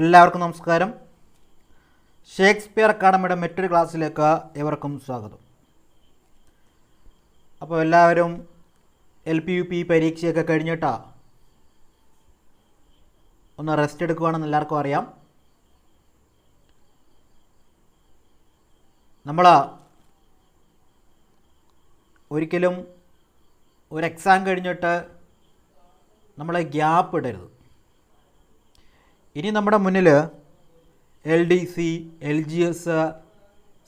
എല്ലാവർക്കും നമസ്കാരം. ഷേക്സ്പിയർ അക്കാഡമിയുടെ മറ്റൊരു ക്ലാസ്സിലേക്ക് ഏവർക്കും സ്വാഗതം. അപ്പോൾ എല്ലാവരും LP UP പരീക്ഷയൊക്കെ കഴിഞ്ഞിട്ടാ ഒന്ന് റെസ്റ്റ് എടുക്കുകയാണെന്ന് എല്ലാവർക്കും അറിയാം. നമ്മൾ ഒരിക്കലും ഒരു എക്സാം കഴിഞ്ഞിട്ട് നമ്മൾ ഗ്യാപ്പ് ഇടരുത്. ഇനി നമ്മുടെ മുന്നിൽ LDC, LGS,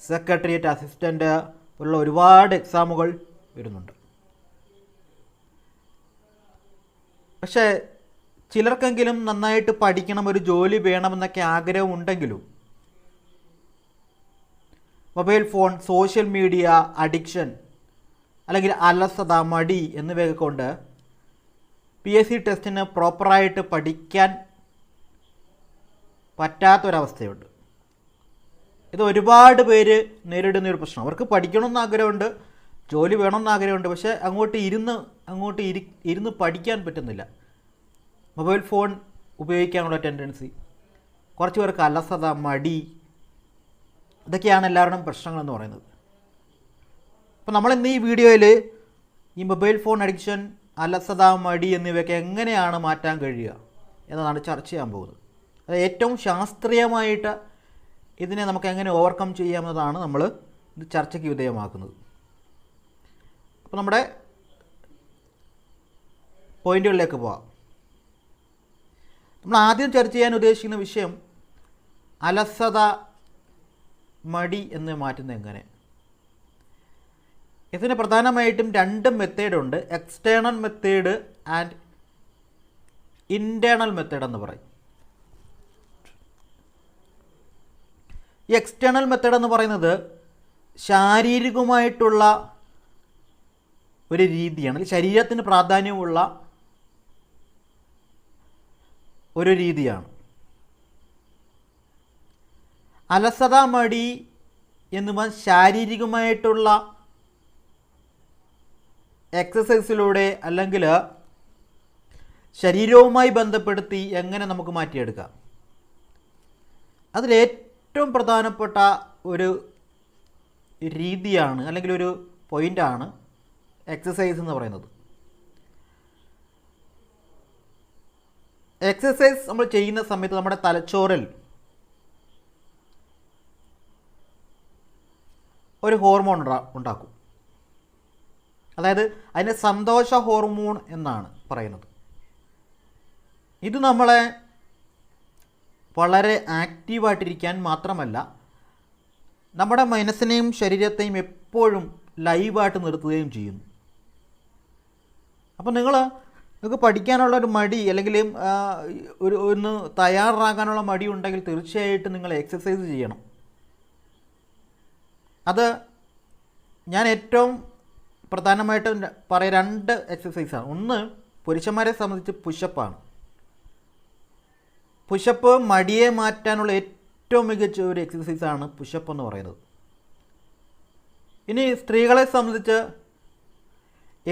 സെക്രട്ടേറിയറ്റ് അസിസ്റ്റൻ്റ് ഉള്ള ഒരുപാട് എക്സാമുകൾ വരുന്നുണ്ട്. പക്ഷേ ചിലർക്കെങ്കിലും നന്നായിട്ട് പഠിക്കണം, ഒരു ജോലി വേണമെന്നൊക്കെ ആഗ്രഹം ഉണ്ടെങ്കിലും mobile phone, social media addiction അല്ലെങ്കിൽ അലസത, മടി എന്നിവയൊക്കെ കൊണ്ട് PSC ടെസ്റ്റിന് പ്രോപ്പറായിട്ട് പഠിക്കാൻ പറ്റാത്തൊരവസ്ഥയുണ്ട്. ഇത് ഒരുപാട് പേര് നേരിടുന്നൊരു പ്രശ്നം. അവർക്ക് പഠിക്കണമെന്ന് ആഗ്രഹമുണ്ട്, ജോലി വേണമെന്ന് ആഗ്രഹമുണ്ട്, പക്ഷേ അങ്ങോട്ട് ഇരുന്ന് പഠിക്കാൻ പറ്റുന്നില്ല. മൊബൈൽ ഫോൺ ഉപയോഗിക്കാനുള്ള ടെൻഡൻസി, കുറച്ച് പേർക്ക് അലസത, മടി, ഇതൊക്കെയാണ് എല്ലാവരുടെയും പ്രശ്നങ്ങളെന്ന് പറയുന്നത്. അപ്പോൾ നമ്മളിന്ന് ഈ വീഡിയോയിൽ ഈ മൊബൈൽ ഫോൺ അഡിക്ഷൻ, അലസത, മടി എന്നിവയൊക്കെ എങ്ങനെയാണ് മാറ്റാൻ കഴിയുക എന്നതാണ് ചർച്ച ചെയ്യാൻ പോകുന്നത്. അത് ഏറ്റവും ശാസ്ത്രീയമായിട്ട് ഇതിനെ നമുക്ക് എങ്ങനെ ഓവർകം ചെയ്യാമെന്നതാണ് നമ്മൾ ഇത് ചർച്ചയ്ക്ക് വിധേയമാക്കുന്നത്. അപ്പോൾ നമ്മുടെ പോയിന്റുകളിലേക്ക് പോവാം. നമ്മൾ ആദ്യം ചർച്ച ചെയ്യാൻ ഉദ്ദേശിക്കുന്ന വിഷയം അലസത, മടി എന്ന് മാറ്റുന്നത് എങ്ങനെ. ഇതിന് പ്രധാനമായിട്ടും രണ്ട് മെത്തേഡുണ്ട്. External method and internal method എന്ന് പറയും. ഈ എക്സ്റ്റേണൽ മെത്തേഡ് എന്ന് പറയുന്നത് ശാരീരികമായിട്ടുള്ള ഒരു രീതിയാണ്, ശരീരത്തിന് പ്രാധാന്യമുള്ള ഒരു രീതിയാണ്. അലസത, മടി എന്നിവ ശാരീരികമായിട്ടുള്ള എക്സസൈസിലൂടെ അല്ലെങ്കിൽ ശരീരവുമായി ബന്ധപ്പെടുത്തി എങ്ങനെ നമുക്ക് മാറ്റിയെടുക്കാം. അതിലേറ്റവും പ്രധാനപ്പെട്ട ഒരു രീതിയാണ് അല്ലെങ്കിൽ ഒരു പോയിൻ്റാണ് എക്സസൈസ് എന്ന് പറയുന്നത്. എക്സസൈസ് നമ്മൾ ചെയ്യുന്ന സമയത്ത് നമ്മുടെ തലച്ചോറിൽ ഒരു ഹോർമോൺ ഉണ്ടാക്കും. അതായത് അതിനെ സന്തോഷ ഹോർമോൺ എന്നാണ് പറയുന്നത്. ഇത് നമ്മളെ വളരെ ആക്റ്റീവായിട്ടിരിക്കാൻ മാത്രമല്ല, നമ്മുടെ മനസ്സിനെയും ശരീരത്തെയും എപ്പോഴും ലൈവായിട്ട് നിർത്തുകയും ചെയ്യുന്നു. അപ്പോൾ നിങ്ങൾക്ക് പഠിക്കാനുള്ള ഒരു മടി അല്ലെങ്കിൽ ഒന്ന് തയ്യാറാകാനുള്ള മടി ഉണ്ടെങ്കിൽ തീർച്ചയായിട്ടും നിങ്ങൾ എക്സസൈസ് ചെയ്യണം. അത് ഞാൻ ഏറ്റവും പ്രധാനമായിട്ടും പറയാം, രണ്ട് എക്സസൈസാണ്. ഒന്ന് പുരുഷന്മാരെ സംബന്ധിച്ച് പുഷപ്പാണ്. പുഷപ്പ് മടിയെ മാറ്റാനുള്ള ഏറ്റവും മികച്ച ഒരു എക്സസൈസാണ് പുഷപ്പ് എന്ന് പറയുന്നത്. ഇനി സ്ത്രീകളെ സംബന്ധിച്ച്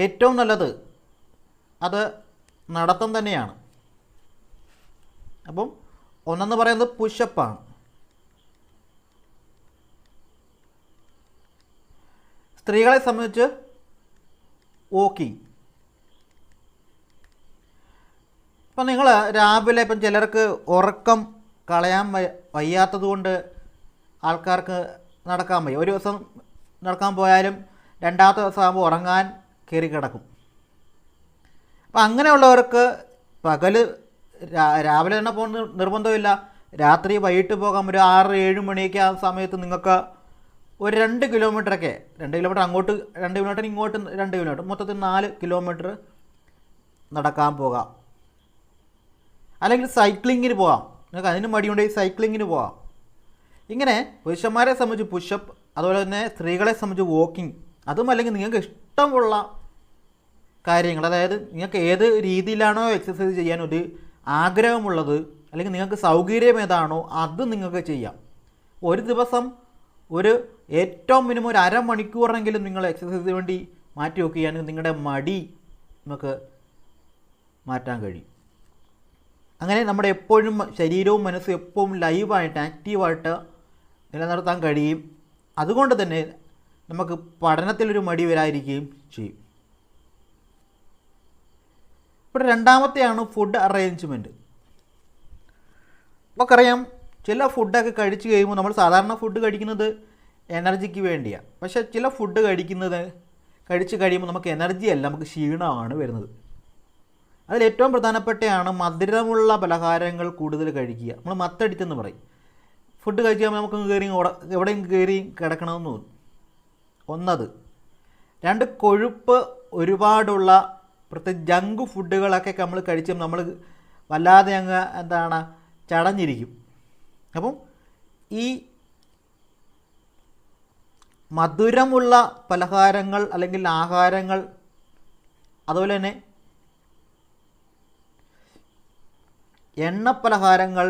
ഏറ്റവും നല്ലത് അത് നടത്തം തന്നെയാണ്. അപ്പം ഒന്നെന്ന് പറയുന്നത് പുഷപ്പാണ്. സ്ത്രീകളെ സംബന്ധിച്ച് വോക്കിംഗ്. ഇപ്പം നിങ്ങൾ രാവിലെ ഇപ്പം ചിലർക്ക് ഉറക്കം കളയാൻ വയ്യാത്തത് കൊണ്ട് ആൾക്കാർക്ക് നടക്കാൻ വയ്യ. ഒരു ദിവസം നടക്കാൻ പോയാലും രണ്ടാമത്തെ ദിവസം ആകുമ്പോൾ ഉറങ്ങാൻ കയറി കിടക്കും. അപ്പം അങ്ങനെയുള്ളവർക്ക് പകൽ രാവിലെ തന്നെ പോകുന്ന നിർബന്ധമില്ല, രാത്രി വൈകിട്ട് പോകാൻ ഒരു 6-7 മണിയൊക്കെ ആ സമയത്ത് നിങ്ങൾക്ക് ഒരു 2 കിലോമീറ്ററൊക്കെ, 2 കിലോമീറ്റർ അങ്ങോട്ട്, 2 കിലോമീറ്റർ ഇങ്ങോട്ട്, 2 കിലോമീറ്റർ, മൊത്തത്തിൽ 4 കിലോമീറ്റർ നടക്കാൻ പോകാം. അല്ലെങ്കിൽ സൈക്ലിങ്ങിന് പോകാം. നിങ്ങൾക്ക് അതിന് മടിയുണ്ടെങ്കിൽ സൈക്ലിങ്ങിന് പോകാം. ഇങ്ങനെ പുരുഷന്മാരെ സംബന്ധിച്ച് പുഷപ്പ്, അതുപോലെ തന്നെ സ്ത്രീകളെ സംബന്ധിച്ച് വോക്കിംഗ്. അതും അല്ലെങ്കിൽ നിങ്ങൾക്ക് ഇഷ്ടമുള്ള കാര്യങ്ങൾ, അതായത് നിങ്ങൾക്ക് ഏത് രീതിയിലാണോ എക്സസൈസ് ചെയ്യാൻ ഒരു ആഗ്രഹമുള്ളത് അല്ലെങ്കിൽ നിങ്ങൾക്ക് സൗകര്യം ഏതാണോ അത് നിങ്ങൾക്ക് ചെയ്യാം. ഒരു ദിവസം ഏറ്റവും മിനിമം ഒരു അരമണിക്കൂറെങ്കിലും നിങ്ങൾ എക്സസൈസിന് വേണ്ടി മാറ്റി വെക്കുകയാണെങ്കിൽ നിങ്ങളുടെ മടി നമുക്ക് മാറ്റാൻ കഴിയും. അങ്ങനെ നമ്മുടെ എപ്പോഴും ശരീരവും മനസ്സും എപ്പോഴും ലൈവായിട്ട് ആക്റ്റീവായിട്ട് നിലനിർത്താൻ കഴിയും. അതുകൊണ്ട് തന്നെ നമുക്ക് പഠനത്തിലൊരു മടി വരാതിരിക്കുകയും ചെയ്യും. ഇവിടെ രണ്ടാമത്തെയാണ് ഫുഡ് അറേഞ്ച്മെൻറ്റ്. നമുക്കറിയാം ചില ഫുഡൊക്കെ കഴിച്ച് കഴിയുമ്പോൾ നമ്മൾ സാധാരണ ഫുഡ് കഴിക്കുന്നത് എനർജിക്ക് വേണ്ടിയാണ്. പക്ഷേ ചില ഫുഡ് കഴിച്ച് കഴിയുമ്പോൾ നമുക്ക് എനർജി അല്ല, നമുക്ക് ക്ഷീണമാണ് വരുന്നത്. അതിലേറ്റവും പ്രധാനപ്പെട്ടതാണ് മധുരമുള്ള പലഹാരങ്ങൾ കൂടുതൽ കഴിക്കുക. നമ്മൾ മത്തടിച്ചെന്ന് പറയും. ഫുഡ് കഴിച്ച് കഴിയുമ്പോൾ നമുക്ക് എവിടെയും കയറി കിടക്കണമെന്ന് തോന്നും. ഒന്നത്. രണ്ട്, കൊഴുപ്പ് ഒരുപാടുള്ള പ്രത്യേകിച്ച് ജങ്ക് ഫുഡുകളൊക്കെ നമ്മൾ കഴിച്ച് നമ്മൾ വല്ലാതെ അങ്ങ് ചടഞ്ഞിരിക്കും. അപ്പം ഈ മധുരമുള്ള പലഹാരങ്ങൾ അല്ലെങ്കിൽ ആഹാരങ്ങൾ, അതുപോലെ തന്നെ എണ്ണപ്പലഹാരങ്ങൾ,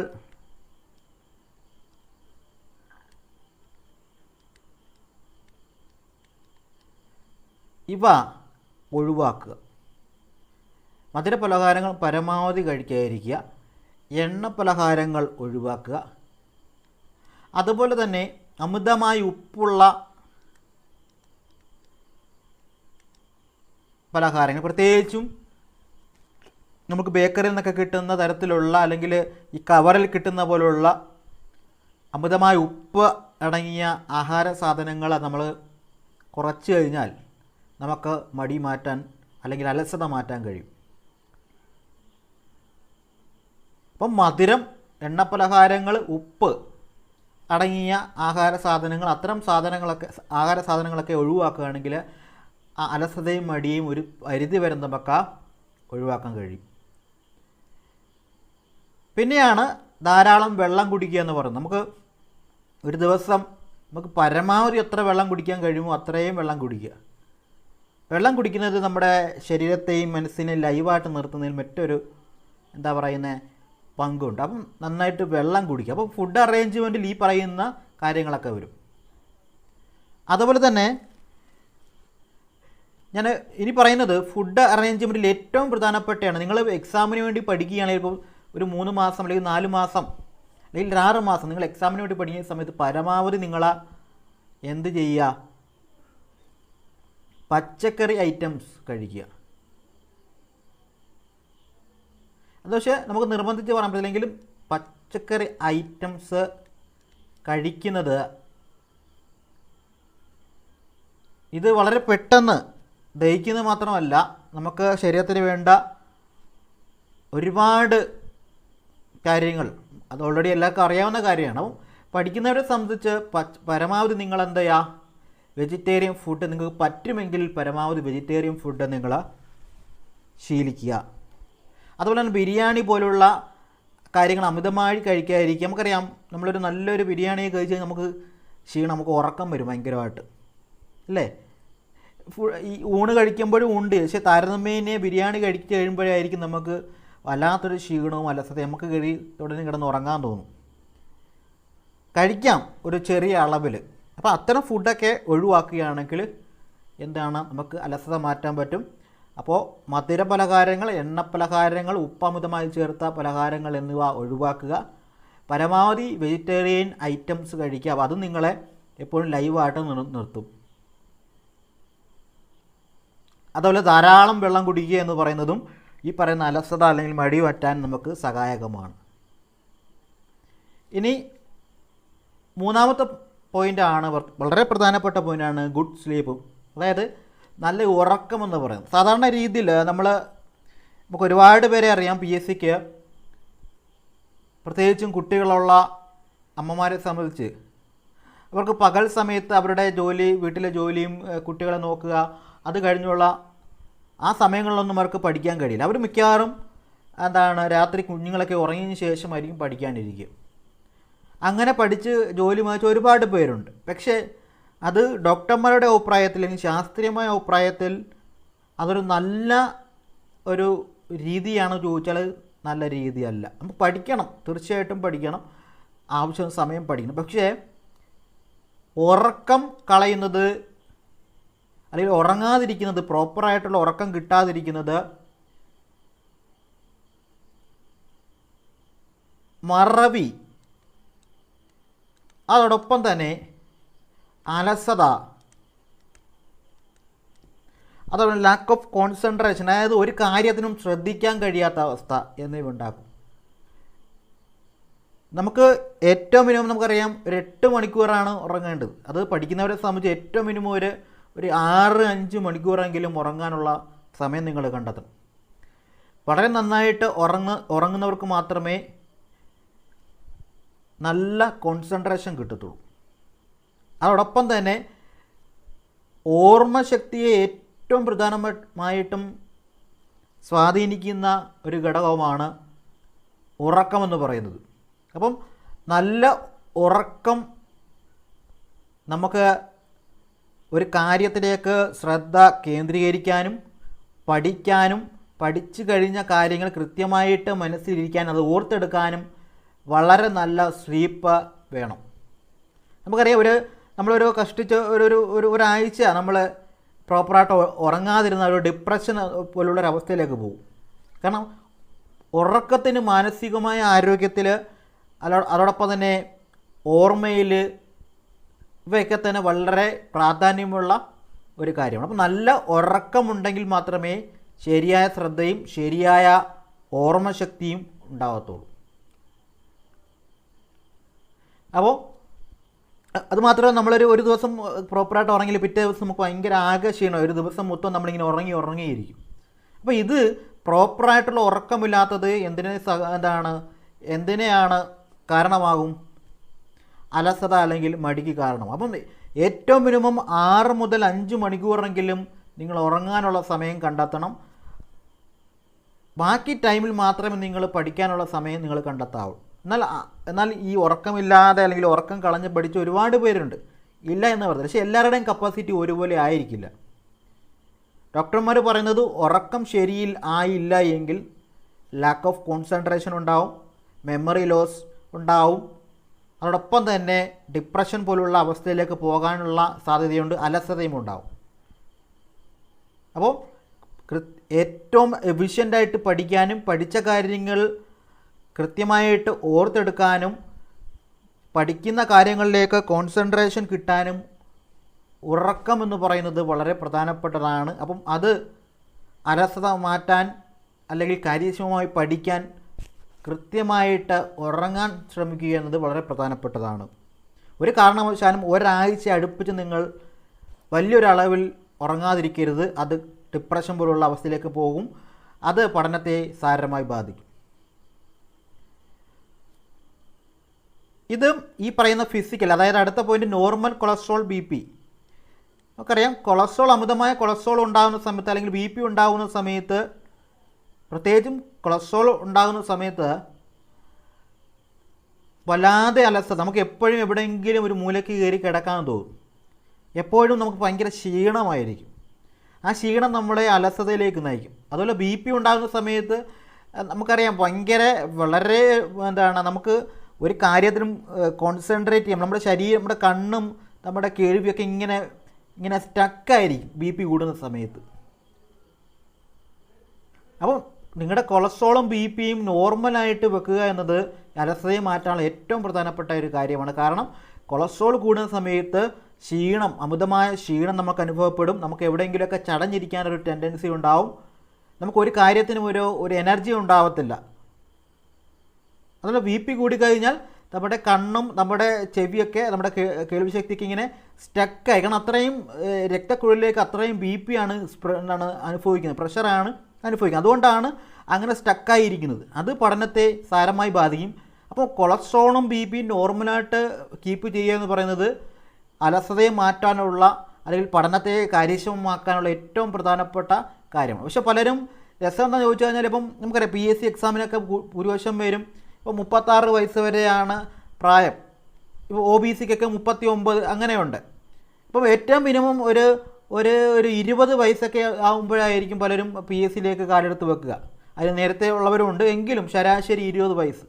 ഇവ ഒഴിവാക്കുക. മധുരപലഹാരങ്ങൾ പരമാവധി കഴിക്കാതിരിക്കുക. എണ്ണപ്പലഹാരങ്ങൾ ഒഴിവാക്കുക. അതുപോലെ തന്നെ അമിതമായി ഉപ്പുള്ള പലഹാരങ്ങൾ, പ്രത്യേകിച്ചും നമുക്ക് ബേക്കറിയിൽ നിന്നൊക്കെ കിട്ടുന്ന തരത്തിലുള്ള അല്ലെങ്കിൽ ഈ കവറിൽ കിട്ടുന്ന പോലുള്ള അമിതമായ ഉപ്പ് അടങ്ങിയ ആഹാര സാധനങ്ങൾ നമ്മൾ കുറച്ച് കഴിഞ്ഞാൽ നമുക്ക് മടി മാറ്റാൻ അല്ലെങ്കിൽ അലസത മാറ്റാൻ കഴിയും. അപ്പം മധുരം, എണ്ണപ്പലഹാരങ്ങൾ, ഉപ്പ് അടങ്ങിയ ആഹാര സാധനങ്ങളൊക്കെ ഒഴിവാക്കുകയാണെങ്കിൽ ആ അലസതയും മടിയും ഒരു പരിധി വരെ നമുക്ക് ഒഴിവാക്കാൻ കഴിയും. പിന്നെയാണ് ധാരാളം വെള്ളം കുടിക്കുക എന്ന് പറയുന്നത്. നമുക്ക് ഒരു ദിവസം നമുക്ക് പരമാവധി എത്ര വെള്ളം കുടിക്കാൻ കഴിയുമോ അത്രയും വെള്ളം കുടിക്കുക. വെള്ളം കുടിക്കുന്നത് നമ്മുടെ ശരീരത്തെയും മനസ്സിനെയും ലൈവായിട്ട് നിർത്തുന്നതിൽ മറ്റൊരു പങ്കുണ്ട്. അപ്പം നന്നായിട്ട് വെള്ളം കുടിക്കുക. അപ്പം ഫുഡ് അറേഞ്ച്മെൻറ്റിൽ ഈ പറയുന്ന കാര്യങ്ങളൊക്കെ വരും. അതുപോലെ തന്നെ ഞാൻ ഇനി പറയുന്നത് ഫുഡ് അറേഞ്ച്മെൻറ്റിൽ ഏറ്റവും പ്രധാനപ്പെട്ടതാണ്. നിങ്ങൾ എക്സാമിന് വേണ്ടി പഠിക്കുകയാണെങ്കിൽ ഇപ്പോൾ ഒരു 3 മാസം അല്ലെങ്കിൽ 4 മാസം അല്ലെങ്കിൽ 6 മാസം നിങ്ങൾ എക്സാമിന് വേണ്ടി പഠിക്കുന്ന സമയത്ത് പരമാവധി നിങ്ങൾ എന്ത് ചെയ്യുക? പച്ചക്കറി ഐറ്റംസ് കഴിക്കുക. അത് പക്ഷേ നമുക്ക് നിർബന്ധിച്ച് പറയാൻ പറ്റില്ലെങ്കിലും പച്ചക്കറി ഐറ്റംസ് കഴിക്കുന്നത് ഇത് വളരെ പെട്ടെന്ന് ദഹിക്കുന്നത് മാത്രമല്ല, നമുക്ക് ശരീരത്തിന് വേണ്ട ഒരുപാട് കാര്യങ്ങൾ, അത് ഓൾറെഡി എല്ലാവർക്കും അറിയാവുന്ന കാര്യമാണ്. അപ്പം പഠിക്കുന്നവരെ സംബന്ധിച്ച് പരമാവധി നിങ്ങൾ എന്ത് ചെയ്യുക? വെജിറ്റേറിയൻ ഫുഡ് നിങ്ങൾക്ക് പറ്റുമെങ്കിൽ പരമാവധി വെജിറ്റേറിയൻ ഫുഡ് നിങ്ങൾ ശീലിക്കുക. അതുപോലെ തന്നെ ബിരിയാണി പോലുള്ള കാര്യങ്ങൾ അമിതമായി കഴിക്കാതിരിക്കുക. നമുക്കറിയാം നമ്മളൊരു നല്ലൊരു ബിരിയാണി കഴിച്ച് നമുക്ക് ക്ഷീണം, നമുക്ക് ഉറക്കം വരും ഭയങ്കരമായിട്ട്, അല്ലേ? ഈ ഊണ് കഴിക്കുമ്പോഴും ഉണ്ട്, പക്ഷേ താരതമ്യേന ബിരിയാണി കഴിച്ച് കഴിയുമ്പോഴായിരിക്കും നമുക്ക് വല്ലാത്തൊരു ക്ഷീണവും അലസതയും, നമുക്ക് ഉടനെ കിടന്ന് ഉറങ്ങാൻ തോന്നും. കഴിക്കാം ഒരു ചെറിയ അളവിൽ. അപ്പോൾ അത്തരം ഫുഡൊക്കെ ഒഴിവാക്കുകയാണെങ്കിൽ നമുക്ക് അലസത മാറ്റാൻ പറ്റും. അപ്പോൾ മധുര പലഹാരങ്ങൾ, എണ്ണപ്പലഹാരങ്ങൾ, ഉപ്പമിതമായി ചേർത്ത പലഹാരങ്ങൾ എന്നിവ ഒഴിവാക്കുക. പരമാവധി വെജിറ്റേറിയൻ ഐറ്റംസ് കഴിക്കുക. അപ്പോൾ അത് നിങ്ങളെ എപ്പോഴും ലൈവായിട്ട് നിർത്തും. അതുപോലെ ധാരാളം വെള്ളം കുടിക്കുക എന്ന് പറയുന്നതും ഈ പറയുന്ന അലസത അല്ലെങ്കിൽ മടി മാറ്റാൻ നമുക്ക് സഹായകമാണ്. ഇനി മൂന്നാമത്തെ പോയിൻ്റാണ്, വളരെ പ്രധാനപ്പെട്ട പോയിൻ്റാണ് ഗുഡ് സ്ലീപ്പ്. അതായത് നല്ല ഉറക്കമെന്ന് പറയുന്നത്. സാധാരണ രീതിയിൽ നമുക്ക് ഒരുപാട് പേരെ അറിയാം PSCക്ക്, പ്രത്യേകിച്ചും കുട്ടികളുള്ള അമ്മമാരെ സംബന്ധിച്ച് അവർക്ക് പകൽ സമയത്ത് അവരുടെ വീട്ടിലെ ജോലിയും കുട്ടികളെ നോക്കുക, അത് കഴിഞ്ഞുള്ള ആ സമയങ്ങളിലൊന്നും അവർക്ക് പഠിക്കാൻ കഴിയില്ല. അവർ മിക്കവാറും രാത്രി കുഞ്ഞുങ്ങളൊക്കെ ഉറങ്ങിയതിന് ശേഷമായിരിക്കും പഠിക്കാനിരിക്കുക. അങ്ങനെ പഠിച്ച് ജോലി വാങ്ങിച്ച ഒരുപാട് പേരുണ്ട്. പക്ഷേ അത് ഡോക്ടർമാരുടെ അഭിപ്രായത്തിൽ അല്ലെങ്കിൽ ശാസ്ത്രീയമായ അഭിപ്രായത്തിൽ അതൊരു നല്ല ഒരു രീതിയാണോ ചോദിച്ചാൽ നല്ല രീതിയല്ല. നമുക്ക് പഠിക്കണം, തീർച്ചയായിട്ടും പഠിക്കണം, ആവശ്യം സമയം പഠിക്കണം. പക്ഷേ ഉറക്കം കളയുന്നത് അല്ലെങ്കിൽ ഉറങ്ങാതിരിക്കുന്നത്, പ്രോപ്പറായിട്ടുള്ള ഉറക്കം കിട്ടാതിരിക്കുന്നത് മറവി, അതോടൊപ്പം തന്നെ അലസത, അതോടെ ലാക്ക് ഓഫ് കോൺസെൻട്രേഷൻ, അതായത് ഒരു കാര്യത്തിനും ശ്രദ്ധിക്കാൻ കഴിയാത്ത അവസ്ഥ എന്നിവ ഉണ്ടാക്കും. നമുക്ക് ഏറ്റവും മിനിമം നമുക്കറിയാം ഒരു 8 മണിക്കൂറാണ് ഉറങ്ങേണ്ടത്. അത് പഠിക്കുന്നവരെ സംബന്ധിച്ച് ഏറ്റവും മിനിമം ഒരു 6-5 മണിക്കൂറെങ്കിലും ഉറങ്ങാനുള്ള സമയം നിങ്ങൾ കണ്ടെത്തണം. വളരെ നന്നായിട്ട് ഉറങ്ങുന്നവർക്ക് മാത്രമേ നല്ല കോൺസെൻട്രേഷൻ കിട്ടത്തുള്ളൂ. അതോടൊപ്പം തന്നെ ഓർമ്മശക്തിയെ ഏറ്റവും പ്രധാനമായിട്ടും സ്വാധീനിക്കുന്ന ഒരു ഘടകമാണ് ഉറക്കമെന്ന് പറയുന്നത്. അപ്പം നല്ല ഉറക്കം നമുക്ക് ഒരു കാര്യത്തിലേക്ക് ശ്രദ്ധ കേന്ദ്രീകരിക്കാനും പഠിക്കാനും പഠിച്ചു കഴിഞ്ഞ കാര്യങ്ങൾ കൃത്യമായിട്ട് മനസ്സിലിരിക്കാനും അത് ഓർത്തെടുക്കാനും വളരെ നല്ല സ്ലീപ്പ് വേണം. നമുക്കറിയാം നമ്മളൊരു കഷ്ടിച്ച് ഒരാഴ്ച നമ്മൾ പ്രോപ്പറായിട്ട് ഉറങ്ങാതിരുന്ന ഒരു ഡിപ്രഷൻ പോലുള്ളൊരവസ്ഥയിലേക്ക് പോകും. കാരണം ഉറക്കത്തിന് മാനസികമായ ആരോഗ്യത്തിൽ അതോടൊപ്പം തന്നെ ഓർമ്മയിൽ ഇവയൊക്കെ തന്നെ വളരെ പ്രാധാന്യമുള്ള ഒരു കാര്യമാണ്. അപ്പോൾ നല്ല ഉറക്കമുണ്ടെങ്കിൽ മാത്രമേ ശരിയായ ശ്രദ്ധയും ശരിയായ ഓർമ്മശക്തിയും ഉണ്ടാകത്തുള്ളൂ. അപ്പോൾ അതുമാത്രമല്ല, ഒരു ദിവസം പ്രോപ്പറായിട്ട് ഉറങ്ങില്ല പിറ്റേ ദിവസം നമുക്ക് ഭയങ്കര ആകെ ക്ഷീണം, ഒരു ദിവസം മൊത്തം നമ്മളിങ്ങനെ ഉറങ്ങിയിരിക്കും. അപ്പോൾ ഇത് പ്രോപ്പറായിട്ടുള്ള ഉറക്കമില്ലാത്തത് എന്തിനെയാണ് കാരണമാകും? അലസത അല്ലെങ്കിൽ മടിക്ക് കാരണം. അപ്പം ഏറ്റവും മിനിമം 6 മുതൽ 5 മണിക്കൂറെങ്കിലും നിങ്ങൾ ഉറങ്ങാനുള്ള സമയം കണ്ടെത്തണം. ബാക്കി ടൈമിൽ മാത്രമേ നിങ്ങൾ പഠിക്കാനുള്ള സമയം നിങ്ങൾ കണ്ടെത്താവൂ. എന്നാൽ ഈ ഉറക്കമില്ലാതെ അല്ലെങ്കിൽ ഉറക്കം കളഞ്ഞ് പഠിച്ച ഒരുപാട് പേരുണ്ട്, ഇല്ല എന്ന് പറഞ്ഞത്. പക്ഷേ എല്ലാവരുടെയും കപ്പാസിറ്റി ഒരുപോലെ ആയിരിക്കില്ല. ഡോക്ടർമാർ പറയുന്നത് ഉറക്കം ശരിയിൽ ആയില്ല എങ്കിൽ ലാക്ക് ഓഫ് കോൺസെൻട്രേഷൻ ഉണ്ടാവും, മെമ്മറി ലോസ് ഉണ്ടാവും, അതോടൊപ്പം തന്നെ ഡിപ്രഷൻ പോലുള്ള അവസ്ഥയിലേക്ക് പോകാനുള്ള സാധ്യതയുണ്ട്, അലസതയും ഉണ്ടാവും. അപ്പോൾ ഏറ്റവും എഫിഷ്യൻ്റായിട്ട് പഠിക്കാനും പഠിച്ച കാര്യങ്ങൾ കൃത്യമായിട്ട് ഓർത്തെടുക്കാനും പഠിക്കുന്ന കാര്യങ്ങളിലേക്ക് കോൺസെൻട്രേഷൻ കിട്ടാനും ഉറക്കം എന്ന് പറയുന്നത് വളരെ പ്രധാനപ്പെട്ടതാണ്. അപ്പം അത് അലസത മാറ്റാൻ അല്ലെങ്കിൽ കാര്യക്ഷമമായി പഠിക്കാൻ കൃത്യമായിട്ട് ഉറങ്ങാൻ ശ്രമിക്കുക എന്നത് വളരെ പ്രധാനപ്പെട്ടതാണ്. ഒരു കാരണവശാലും ഒരാഴ്ച അടുപ്പിച്ച് നിങ്ങൾ വലിയൊരളവിൽ ഉറങ്ങാതിരിക്കരുത്. അത് ഡിപ്രഷൻ പോലുള്ള അവസ്ഥയിലേക്ക് പോകും. അത് പഠനത്തെ സാരമായി ബാധിക്കും. ഇത് ഈ പറയുന്ന ഫിസിക്കൽ, അതായത് അടുത്ത പോയിന്റ് നോർമൽ കൊളസ്ട്രോൾ, BP. നമുക്കറിയാം അമിതമായ കൊളസ്ട്രോൾ ഉണ്ടാകുന്ന സമയത്ത് അല്ലെങ്കിൽ BP ഉണ്ടാകുന്ന സമയത്ത്, പ്രത്യേകിച്ചും കൊളസ്ട്രോൾ ഉണ്ടാകുന്ന സമയത്ത് വല്ലാതെ അലസത, നമുക്ക് എപ്പോഴും എവിടെയെങ്കിലും ഒരു മൂലയ്ക്ക് കയറി കിടക്കാൻ തോന്നും. എപ്പോഴും നമുക്ക് ഭയങ്കര ക്ഷീണമായിരിക്കും. ആ ക്ഷീണം നമ്മളെ അലസതയിലേക്ക് നയിക്കും. അതുപോലെ BP ഉണ്ടാകുന്ന സമയത്ത് നമുക്കറിയാം വളരെ നമുക്ക് ഒരു കാര്യത്തിനും കോൺസെൻട്രേറ്റ് ചെയ്യാം. നമ്മുടെ ശരീരം, നമ്മുടെ കണ്ണും നമ്മുടെ കേൾവിയൊക്കെ ഇങ്ങനെ സ്റ്റക്കായിരിക്കും BP കൂടുന്ന സമയത്ത്. അപ്പം നിങ്ങളുടെ കൊളസ്ട്രോളും BPയും നോർമലായിട്ട് വെക്കുക എന്നത് അലസതയെ മാറ്റാനുള്ള ഏറ്റവും പ്രധാനപ്പെട്ട ഒരു കാര്യമാണ്. കാരണം കൊളസ്ട്രോൾ കൂടുന്ന സമയത്ത് അമിതമായ ക്ഷീണം നമുക്ക് അനുഭവപ്പെടും. നമുക്ക് എവിടെയെങ്കിലുമൊക്കെ ചടഞ്ഞിരിക്കാനൊരു ടെൻഡൻസി ഉണ്ടാവും. നമുക്കൊരു കാര്യത്തിനും ഒരു എനർജി ഉണ്ടാവത്തില്ല. അതുപോലെ BP കൂടിക്കഴിഞ്ഞാൽ നമ്മുടെ കണ്ണും നമ്മുടെ ചെവിയൊക്കെ നമ്മുടെ കേൾവി ശക്തിക്ക് ഇങ്ങനെ സ്റ്റക്കായി. കാരണം അത്രയും രക്തക്കുഴലിലേക്ക് അത്രയും BP ആണ് അനുഭവിക്കുന്നത്, പ്രഷറാണ് അനുഭവിക്കുന്നത്. അതുകൊണ്ടാണ് അങ്ങനെ സ്റ്റക്കായിരിക്കുന്നത്. അത് പഠനത്തെ സാരമായി ബാധിക്കും. അപ്പോൾ കൊളസ്ട്രോളും BPയും നോർമലായിട്ട് കീപ്പ് ചെയ്യുക എന്ന് പറയുന്നത് അലസതയെ മാറ്റാനുള്ള അല്ലെങ്കിൽ പഠനത്തെ കാര്യക്ഷമമാക്കാനുള്ള ഏറ്റവും പ്രധാനപ്പെട്ട കാര്യമാണ്. പക്ഷെ പലരും രസം എന്താണെന്ന് ചോദിച്ചു കഴിഞ്ഞാൽ, ഇപ്പം നമുക്കറിയാം PSC എക്സാമിനൊക്കെ ഭൂരിപക്ഷം പേരും ഇപ്പോൾ 36 വയസ്സ് വരെയാണ് പ്രായം. ഇപ്പോൾ OBCക്കൊക്കെ 39 അങ്ങനെയുണ്ട്. ഇപ്പം ഏറ്റവും മിനിമം ഒരു 20 വയസ്സൊക്കെ ആകുമ്പോഴായിരിക്കും പലരും PSCയിലേക്ക് കാലെടുത്ത് വെക്കുക. അതിന് നേരത്തെ ഉള്ളവരുണ്ട്, എങ്കിലും ശരാശരി 20 വയസ്സ്.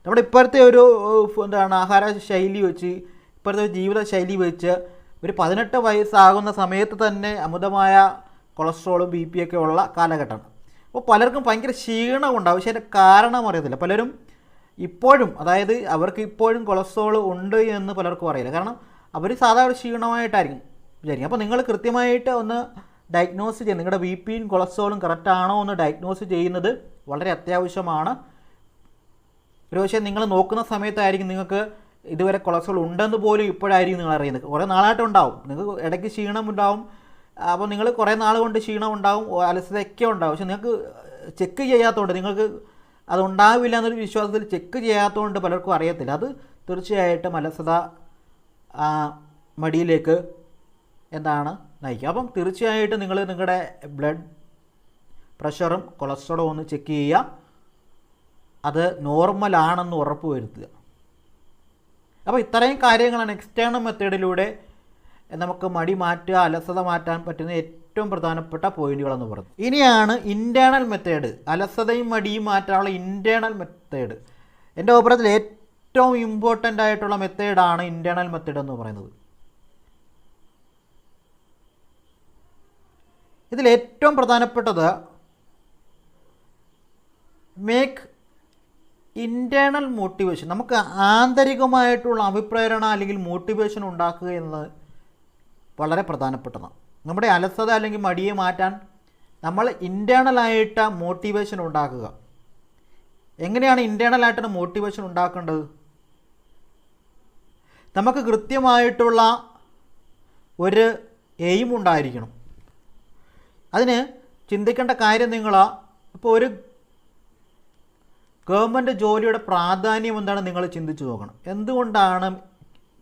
നമ്മുടെ ഇപ്പോഴത്തെ ആഹാര ശൈലി വെച്ച്, ഇപ്പോഴത്തെ ജീവിത ശൈലി വെച്ച് ഒരു 18 വയസ്സാകുന്ന സമയത്ത് തന്നെ അമിതമായ കൊളസ്ട്രോളും BPയൊക്കെ ഉള്ള കാലഘട്ടമാണ്. അപ്പോൾ പലർക്കും ഭയങ്കര ക്ഷീണമുണ്ടാകും. പക്ഷേ അതിൻ്റെ കാരണം അറിയത്തില്ല. പലരും ഇപ്പോഴും, അതായത് അവർക്ക് ഇപ്പോഴും കൊളസ്ട്രോൾ ഉണ്ട് എന്ന് പലർക്കും അറിയില്ല. കാരണം അവർ സാധാരണ ക്ഷീണമായിട്ടായിരിക്കും വിചാരിക്കും. അപ്പോൾ നിങ്ങൾ കൃത്യമായിട്ട് ഒന്ന് ഡയഗ്നോസ് ചെയ്യുക, നിങ്ങളുടെ ബി പിയും കൊളസ്ട്രോളും കറക്റ്റാണോ എന്ന് ഡയഗ്നോസ് ചെയ്യുന്നത് വളരെ അത്യാവശ്യമാണ്. ഒരു പക്ഷേ നിങ്ങൾ നോക്കുന്ന സമയത്തായിരിക്കും നിങ്ങൾക്ക് ഇതുവരെ കൊളസ്ട്രോൾ ഉണ്ടെന്ന് പോലും ഇപ്പോഴായിരിക്കും നിങ്ങൾ അറിയുന്നത്. കുറേ നാളായിട്ടുണ്ടാവും, നിങ്ങൾക്ക് ഇടയ്ക്ക് ക്ഷീണം ഉണ്ടാവും. അപ്പോൾ നിങ്ങൾ കുറേ നാൾ കൊണ്ട് ക്ഷീണം ഉണ്ടാവും, അലസതയൊക്കെ ഉണ്ടാവും. പക്ഷെ നിങ്ങൾക്ക് ചെക്ക് ചെയ്യാത്തതുകൊണ്ട്, നിങ്ങൾക്ക് അതുണ്ടാവില്ല എന്നൊരു വിശ്വാസത്തിൽ ചെക്ക് ചെയ്യാത്തതുകൊണ്ട് പലർക്കും അറിയത്തില്ല. അത് തീർച്ചയായിട്ടും അലസത മടിയിലേക്ക് നയിക്കുക. അപ്പം തീർച്ചയായിട്ടും നിങ്ങൾ നിങ്ങളുടെ ബ്ലഡ് പ്രഷറും കൊളസ്ട്രോളും ഒന്ന് ചെക്ക് ചെയ്യുക. അത് നോർമലാണെന്ന് ഉറപ്പ് വരുത്തുക. അപ്പോൾ ഇത്രയും കാര്യങ്ങളാണ് എക്സ്റ്റേണൽ മെത്തേഡിലൂടെ നമുക്ക് മടി മാറ്റുക, അലസത മാറ്റാൻ പറ്റുന്ന ഏറ്റവും പ്രധാനപ്പെട്ട പോയിന്റുകളെന്ന് പറഞ്ഞു. ഇനിയാണ് ഇൻറ്റേർണൽ മെത്തേഡ്. അലസതയും മടിയും മാറ്റാനുള്ള ഇൻറ്റേർണൽ മെത്തേഡ്. എൻ്റെ അഭിപ്രായത്തിൽ ഏറ്റവും ഇമ്പോർട്ടൻ്റ് ആയിട്ടുള്ള മെത്തേഡാണ് ഇൻറ്റേർണൽ മെത്തേഡ് എന്ന് പറയുന്നത്. ഇതിൽ ഏറ്റവും പ്രധാനപ്പെട്ടത് മേക്ക് ഇൻറ്റേർണൽ മോട്ടിവേഷൻ. നമുക്ക് ആന്തരികമായിട്ടുള്ള അഭിപ്രേരണ അല്ലെങ്കിൽ മോട്ടിവേഷൻ ഉണ്ടാക്കുക എന്നത് വളരെ പ്രധാനപ്പെട്ടതാണ്. നമ്മുടെ അലസത അല്ലെങ്കിൽ മടിയെ മാറ്റാൻ നമ്മൾ ഇൻറ്റേർണലായിട്ട് മോട്ടിവേഷൻ ഉണ്ടാക്കുക. എങ്ങനെയാണ് ഇൻറ്റേർണലായിട്ട് മോട്ടിവേഷൻ ഉണ്ടാക്കേണ്ടത്? നമുക്ക് കൃത്യമായിട്ടുള്ള ഒരു എയിം ഉണ്ടായിരിക്കണം. അതിന് ചിന്തിക്കേണ്ട കാര്യം ഇപ്പോൾ ഒരു ഗവൺമെൻറ് ജോലിയുടെ പ്രാധാന്യം എന്താണ് നിങ്ങൾ ചിന്തിച്ചു നോക്കണം. എന്തുകൊണ്ടാണ്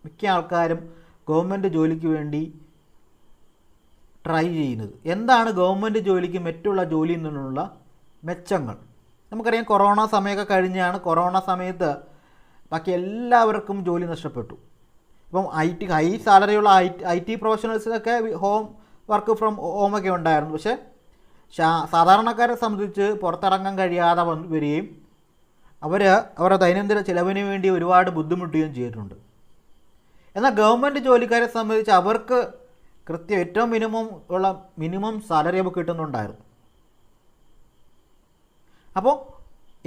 മിക്ക ആൾക്കാരും ഗവൺമെൻറ് ജോലിക്ക് വേണ്ടി ട്രൈ ചെയ്യുന്നത്? എന്താണ് ഗവൺമെൻറ് ജോലിക്ക് മറ്റുള്ള ജോലിയിൽ നിന്നുള്ള മെച്ചങ്ങൾ? നമുക്കറിയാം, കൊറോണ സമയമൊക്കെ കഴിഞ്ഞാണ്. കൊറോണ സമയത്ത് ബാക്കി എല്ലാവർക്കും ജോലി നഷ്ടപ്പെട്ടു. ഇപ്പം ഹൈ സാലറിയുള്ള ഐ ടി പ്രൊഫഷണൽസിനൊക്കെ വർക്ക് ഫ്രം ഹോമൊക്കെ ഉണ്ടായിരുന്നു. പക്ഷേ സാധാരണക്കാരെ സംബന്ധിച്ച് പുറത്തിറങ്ങാൻ കഴിയാതെ വരികയും അവരുടെ ദൈനംദിന ചിലവിന് വേണ്ടി ഒരുപാട് ബുദ്ധിമുട്ടുകയും ചെയ്തിട്ടുണ്ട്. എന്നാൽ ഗവൺമെൻറ് ജോലിക്കാരെ സംബന്ധിച്ച് അവർക്ക് ഏറ്റവും മിനിമം സാലറി നമുക്ക് കിട്ടുന്നുണ്ടായിരുന്നു. അപ്പോൾ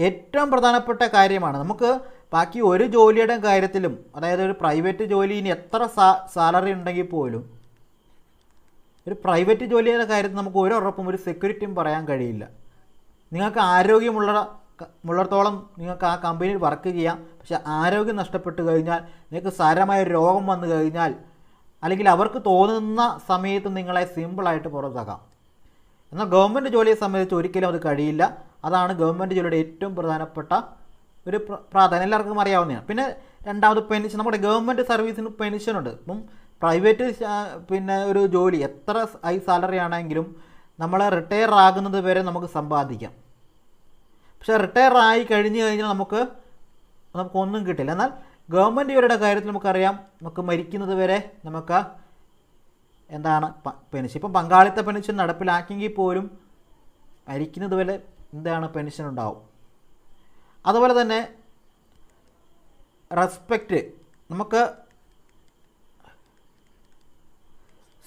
ഏറ്റവും പ്രധാനപ്പെട്ട കാര്യമാണ് നമുക്ക് ബാക്കി ഒരു ജോലിയുടെ കാര്യത്തിലും, അതായത് ഒരു പ്രൈവറ്റ് ജോലിന് എത്ര സാലറി ഉണ്ടെങ്കിൽ പോലും ഒരു പ്രൈവറ്റ് ജോലിയുടെ കാര്യത്തിൽ നമുക്ക് ഒരു ഉറപ്പും ഒരു സെക്യൂരിറ്റിയും പറയാൻ കഴിയില്ല. നിങ്ങൾക്ക് ആരോഗ്യമുള്ളിടത്തോളം നിങ്ങൾക്ക് ആ കമ്പനിയിൽ വർക്ക് ചെയ്യാം. പക്ഷേ ആരോഗ്യം നഷ്ടപ്പെട്ട് കഴിഞ്ഞാൽ, നിങ്ങൾക്ക് സാരമായ രോഗം വന്നു കഴിഞ്ഞാൽ, അല്ലെങ്കിൽ അവർക്ക് തോന്നുന്ന സമയത്ത് നിങ്ങളെ സിമ്പിളായിട്ട് പുറത്താക്കാം. എന്നാൽ ഗവൺമെൻറ് ജോലിയെ സംബന്ധിച്ച് ഒരിക്കലും അത് കഴിയില്ല. അതാണ് ഗവൺമെൻറ് ജോലിയുടെ ഏറ്റവും പ്രധാനപ്പെട്ട ഒരു പ്രാധാന്യം, എല്ലാവർക്കും അറിയാവുന്നതാണ്. പിന്നെ രണ്ടാമത് പെൻഷൻ. നമ്മുടെ ഗവൺമെൻറ് സർവീസിന് പെൻഷനുണ്ട്. ഇപ്പം പ്രൈവറ്റ് ഒരു ജോലി എത്ര ഹൈ സാലറി ആണെങ്കിലും നമ്മൾ റിട്ടയർ ആകുന്നത് വരെ നമുക്ക് സമ്പാദിക്കാം. പക്ഷേ റിട്ടയർ ആയി കഴിഞ്ഞ് കഴിഞ്ഞാൽ നമുക്കൊന്നും കിട്ടില്ല. എന്നാൽ ഗവൺമെൻറ് ജോലിയുടെ കാര്യത്തിൽ നമുക്കറിയാം, നമുക്ക് മരിക്കുന്നത് വരെ നമുക്ക് പെൻഷൻ. ഇപ്പം പങ്കാളിത്ത പെൻഷൻ നടപ്പിലാക്കിയെങ്കിൽ പോലും മരിക്കുന്നത് വരെ പെൻഷൻ ഉണ്ടാവും. അതുപോലെ തന്നെ റെസ്പെക്റ്റ്. നമുക്ക്